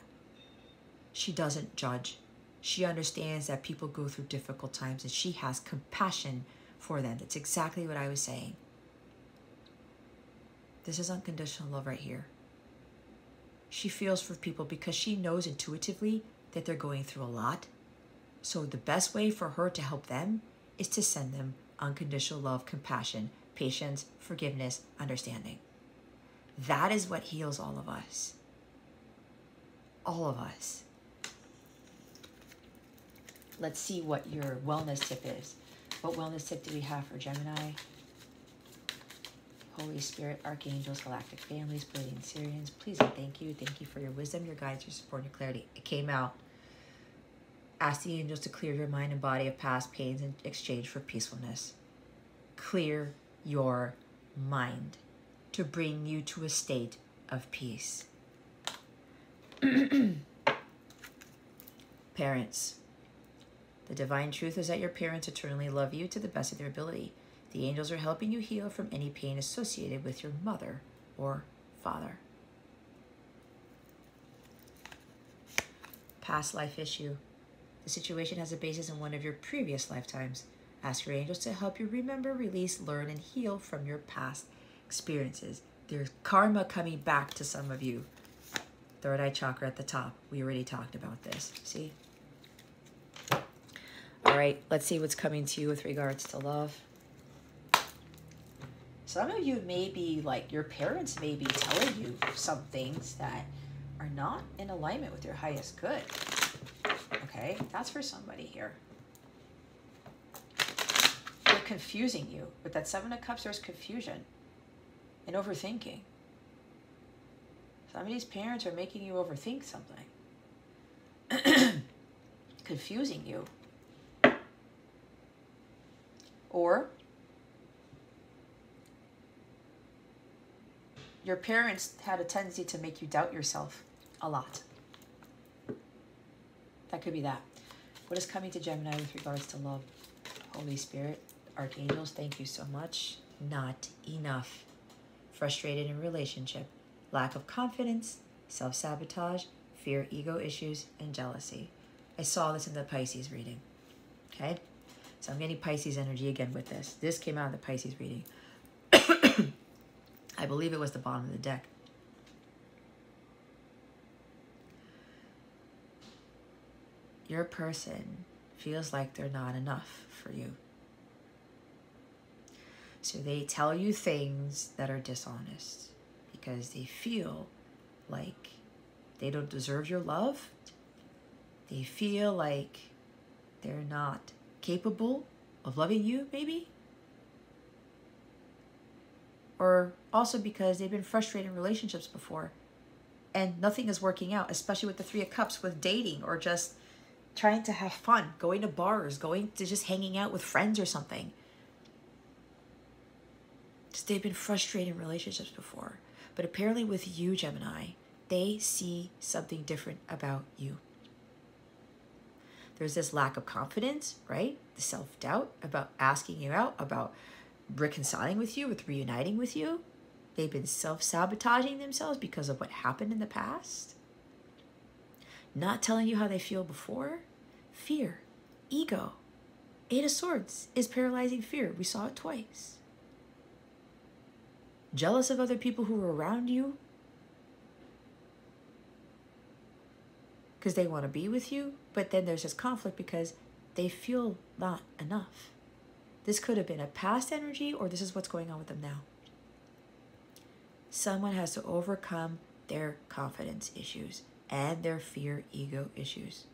She doesn't judge. She understands that people go through difficult times and she has compassion for them. That's exactly what I was saying. This is unconditional love right here. She feels for people because she knows intuitively that they're going through a lot. So the best way for her to help them is to send them unconditional love, compassion, patience, forgiveness, understanding. That is what heals all of us. All of us. Let's see what your wellness tip is. What wellness tip do we have for Gemini? Holy Spirit, Archangels, Galactic Families, Pleiadian Syrians, please and thank you. Thank you for your wisdom, your guidance, your support, and your clarity. It came out. Ask the angels to clear your mind and body of past pains in exchange for peacefulness. Clear your mind to bring you to a state of peace. Parents. The divine truth is that your parents eternally love you to the best of their ability. The angels are helping you heal from any pain associated with your mother or father. Past life issue. The situation has a basis in one of your previous lifetimes. Ask your angels to help you remember, release, learn, and heal from your past experiences. There's karma coming back to some of you. Third eye chakra at the top. We already talked about this. See? All right, let's see what's coming to you with regards to love. Some of you may be like, your parents may be telling you some things that are not in alignment with your highest good. Okay, that's for somebody here. They're confusing you. With that Seven of Cups, there's confusion and overthinking. Some of these parents are making you overthink something. Confusing you. Or your parents had a tendency to make you doubt yourself a lot. That could be that. What is coming to Gemini with regards to love? Holy Spirit, Archangels, thank you so much. Not enough. Frustrated in relationship. Lack of confidence. Self-sabotage. fear, ego issues, and jealousy. I saw this in the Pisces reading. Okay? So I'm getting Pisces energy again with this. This came out of the Pisces reading. I believe it was the bottom of the deck. Your person feels like they're not enough for you. So they tell you things that are dishonest because they feel like they don't deserve your love. They feel like they're not capable of loving you, maybe. Or also because they've been frustrated in relationships before and nothing is working out, especially with the Three of Cups, with dating or just trying to have fun, going to bars, going to just hanging out with friends or something. Just they've been frustrated in relationships before. But apparently with you, Gemini, they see something different about you. There's this lack of confidence, right? The self-doubt about asking you out, about reconciling with you, with reuniting with you. They've been self-sabotaging themselves because of what happened in the past. Not telling you how they feel before. Fear, ego. Eight of Swords is paralyzing fear. We saw it twice. Jealous of other people who are around you because they want to be with you, but then there's this conflict because they feel not enough. This could have been a past energy, or this is what's going on with them now. Someone has to overcome their confidence issues and their fear, ego issues.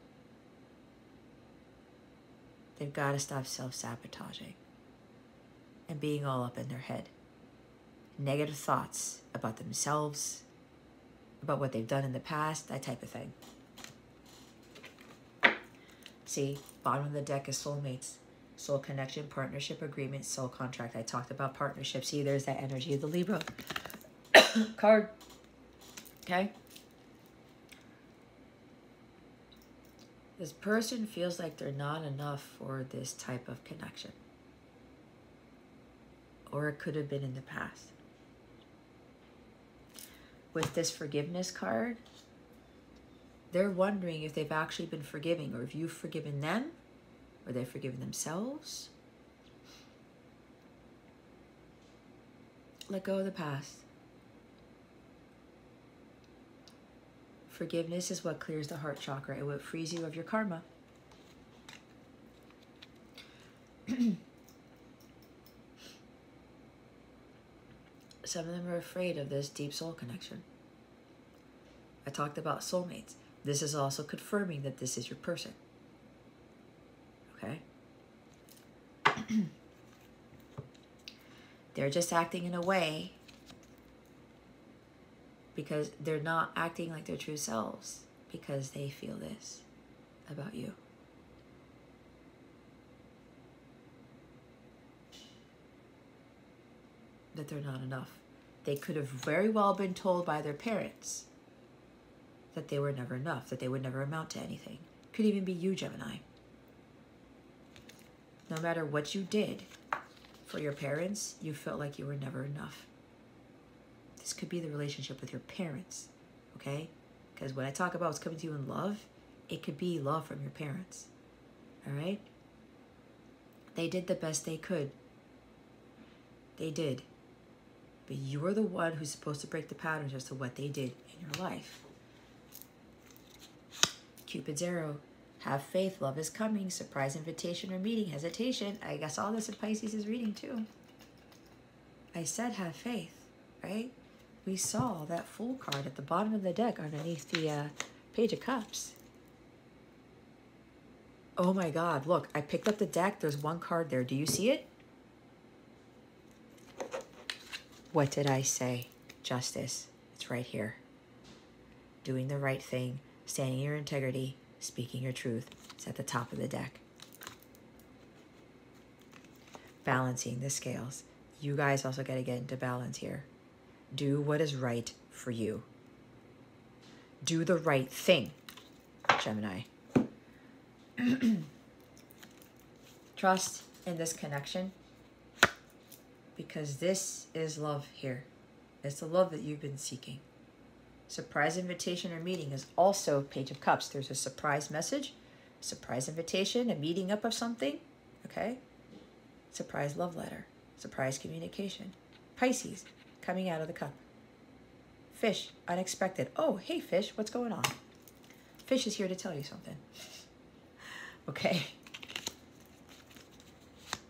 They've got to stop self-sabotaging and being all up in their head. Negative thoughts about themselves, about what they've done in the past, that type of thing. See, bottom of the deck is soulmates. Soul connection, partnership, agreement, soul contract. I talked about partnership. See, there's that energy of the Libra card. Okay? This person feels like they're not enough for this type of connection. Or it could have been in the past. With this forgiveness card, they're wondering if they've actually been forgiving, or if you've forgiven them, or they've forgiven themselves. Let go of the past. Forgiveness is what clears the heart chakra. It will frees you of your karma. Some of them are afraid of this deep soul connection. I talked about soulmates. This is also confirming that this is your person. Okay? They're just acting in a way because they're not acting like their true selves because they feel this about you. That they're not enough. They could have very well been told by their parents that they were never enough, that they would never amount to anything. Could even be you, Gemini. No matter what you did for your parents, you felt like you were never enough. This could be the relationship with your parents, okay? Because when I talk about what's coming to you in love, it could be love from your parents, all right? They did the best they could. They did. But you are the one who's supposed to break the patterns as to what they did in your life. Cupid's arrow. Have faith. Love is coming. Surprise invitation or meeting. Hesitation. I guess all this in Pisces is reading too. I said have faith, right? We saw that Fool card at the bottom of the deck underneath the Page of Cups. Oh my God. Look, I picked up the deck. There's one card there. Do you see it? What did I say? Justice. It's right here. Doing the right thing. Standing in your integrity. Speaking your truth. It's at the top of the deck. Balancing the scales. You guys also got to get into balance here. Do what is right for you. Do the right thing, Gemini. Trust in this connection because this is love here. It's the love that you've been seeking. Surprise invitation or meeting is also Page of Cups. There's a surprise message, surprise invitation, a meeting up of something, okay? Surprise love letter, surprise communication. Pisces, coming out of the cup. Fish, unexpected. Oh, hey fish, what's going on? Fish is here to tell you something. Okay.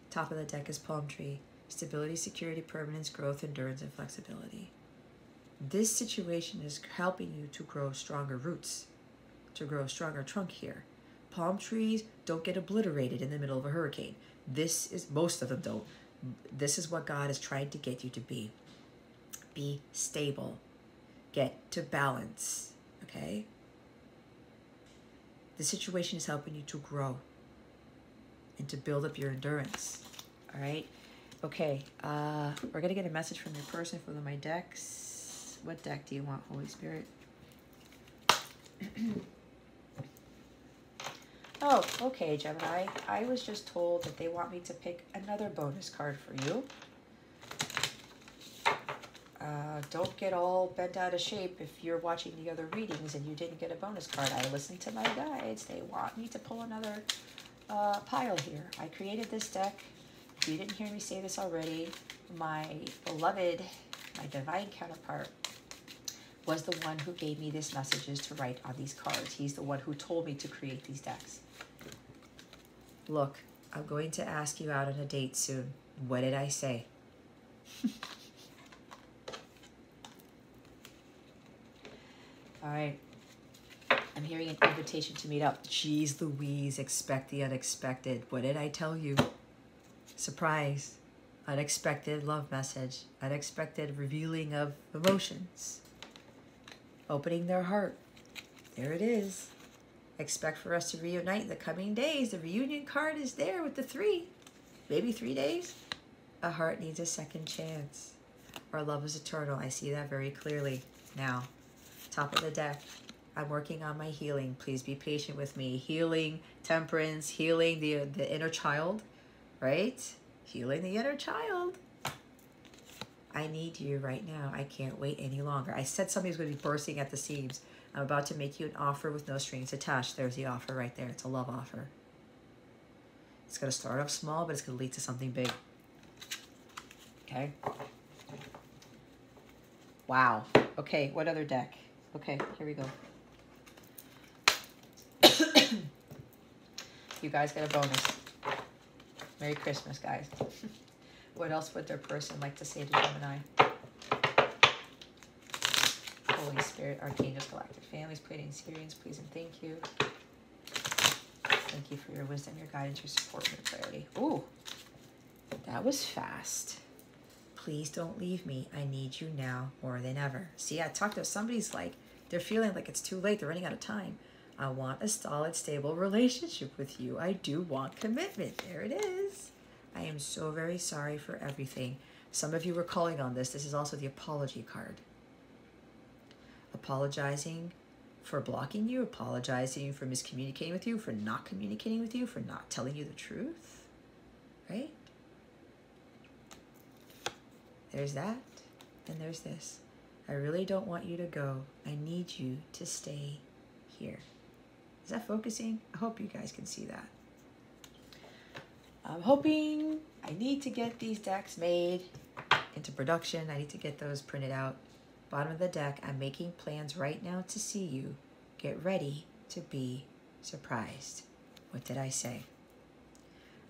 Top of the deck is palm tree. Stability, security, permanence, growth, endurance, and flexibility. This situation is helping you to grow stronger roots, to grow a stronger trunk here. Palm trees don't get obliterated in the middle of a hurricane. This is, most of them don't. This is what God is trying to get you to be. Be stable. Get to balance, okay? The situation is helping you to grow and to build up your endurance, all right? Okay, we're gonna get a message from your person from my decks. What deck do you want, Holy Spirit? Oh, okay, Gemini. I was just told that they want me to pick another bonus card for you. Don't get all bent out of shape if you're watching the other readings and you didn't get a bonus card. I listened to my guides. They want me to pull another pile here. I created this deck. If you didn't hear me say this already, my beloved, my divine counterpart, was the one who gave me these messages to write on these cards. He's the one who told me to create these decks. Look, I'm going to ask you out on a date soon. What did I say? All right. I'm hearing an invitation to meet up. Jeez Louise, expect the unexpected. What did I tell you? Surprise. Unexpected love message. Unexpected revealing of emotions. Opening their heart. There it is. Expect for us to reunite in the coming days. The reunion card is there with the 3. Maybe 3 days. A heart needs a second chance. Our love is eternal. I see that very clearly now. Top of the deck. I'm working on my healing. Please be patient with me. Healing, temperance, healing the inner child, right? Healing the inner child. I need you right now. I can't wait any longer. I said somebody's going to be bursting at the seams. I'm about to make you an offer with no strings attached. There's the offer right there. It's a love offer. It's going to start off small, but it's going to lead to something big. Okay. Wow. Okay, what other deck? Okay, here we go. You guys get a bonus. Merry Christmas, guys. What else would their person like to say to Gemini? Holy Spirit, Archangels, Galactic Families, Pleiadian, Sirians, please and thank you. Thank you for your wisdom, your guidance, your support, and your clarity. Ooh, that was fast. Please don't leave me. I need you now more than ever. See, I talked to somebody's like, they're feeling like it's too late. They're running out of time. I want a solid, stable relationship with you. I do want commitment. There it is. I am so very sorry for everything. Some of you were calling on this. This is also the apology card. Apologizing for blocking you, apologizing for miscommunicating with you, for not communicating with you, for not telling you the truth, right? There's that, and there's this. I really don't want you to go. I need you to stay here. Is that focusing? I hope you guys can see that. I'm hoping I need to get these decks made into production. I need to get those printed out. Bottom of the deck, I'm making plans right now to see you. Get ready to be surprised. What did I say?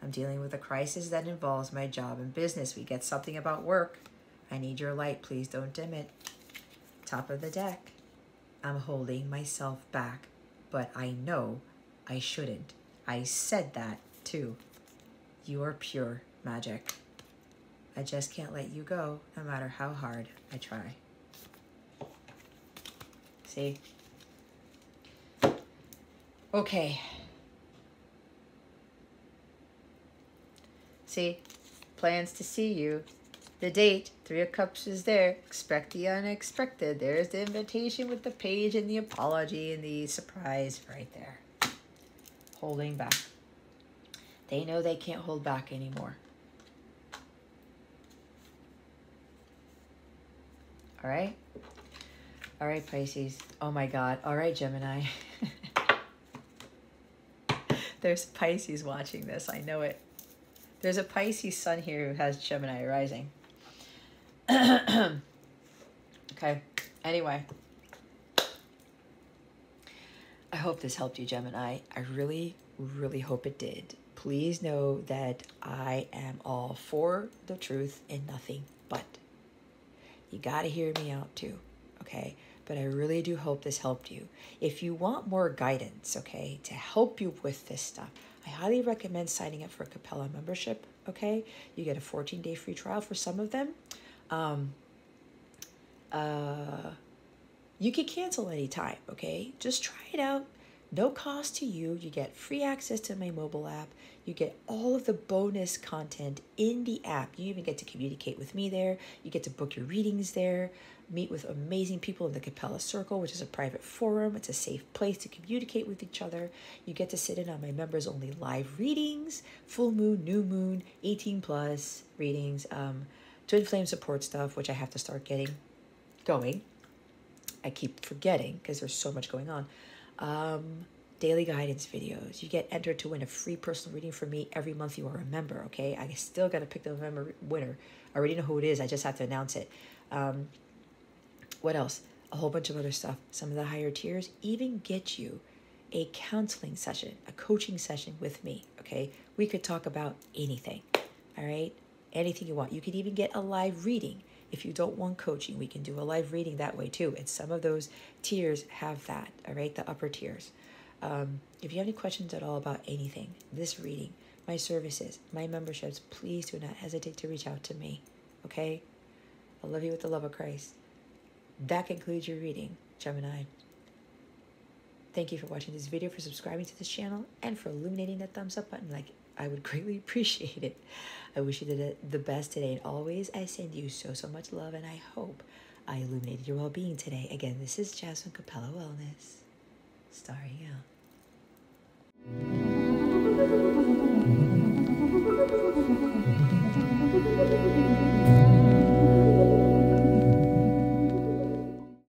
I'm dealing with a crisis that involves my job and business. We get something about work. I need your light. Please don't dim it. Top of the deck, I'm holding myself back, but I know I shouldn't. I said that too. You are pure magic. I just can't let you go, no matter how hard I try. See? Okay. See? Plans to see you. The date, 3 of Cups is there. Expect the unexpected. There's the invitation with the page and the apology and the surprise right there. Holding back. They know they can't hold back anymore. All right? All right, Pisces. Oh my God. All right, Gemini. There's Pisces watching this. I know it. There's a Pisces sun here who has Gemini rising. Okay. Anyway. I hope this helped you, Gemini. I really, really hope it did. Please know that I am all for the truth and nothing but. You got to hear me out too, okay? But I really do hope this helped you. If you want more guidance, okay, to help you with this stuff, I highly recommend signing up for a Capella membership, okay? You get a 14-day free trial for some of them. You can cancel anytime, okay? Just try it out. No cost to you. You get free access to my mobile app. You get all of the bonus content in the app. You even get to communicate with me there. You get to book your readings there. Meet with amazing people in the Capella Circle, which is a private forum. It's a safe place to communicate with each other. You get to sit in on my members-only live readings, full moon, new moon, 18+ readings, twin flame support stuff, which I have to start getting going. I keep forgetting because there's so much going on. Daily guidance videos. You get entered to win a free personal reading from me every month you are a member, okay? I still got to pick the November winner. I already know who it is. I just have to announce it. What else? A whole bunch of other stuff. Some of the higher tiers even get you a counseling session, a coaching session with me, okay? We could talk about anything, all right? Anything you want. You could even get a live reading. If you don't want coaching, we can do a live reading that way too. And some of those tiers have that, all right? The upper tiers. If you have any questions at all about anything, this reading, my services, my memberships, please do not hesitate to reach out to me, okay? I love you with the love of Christ. That concludes your reading, Gemini. Thank you for watching this video, for subscribing to this channel, and for illuminating that thumbs up button. Like, I would greatly appreciate it. I wish you did the best today, and always I send you so much love, and I hope I illuminated your well-being today. Again, this is Jasmine Capella Wellness, starring out.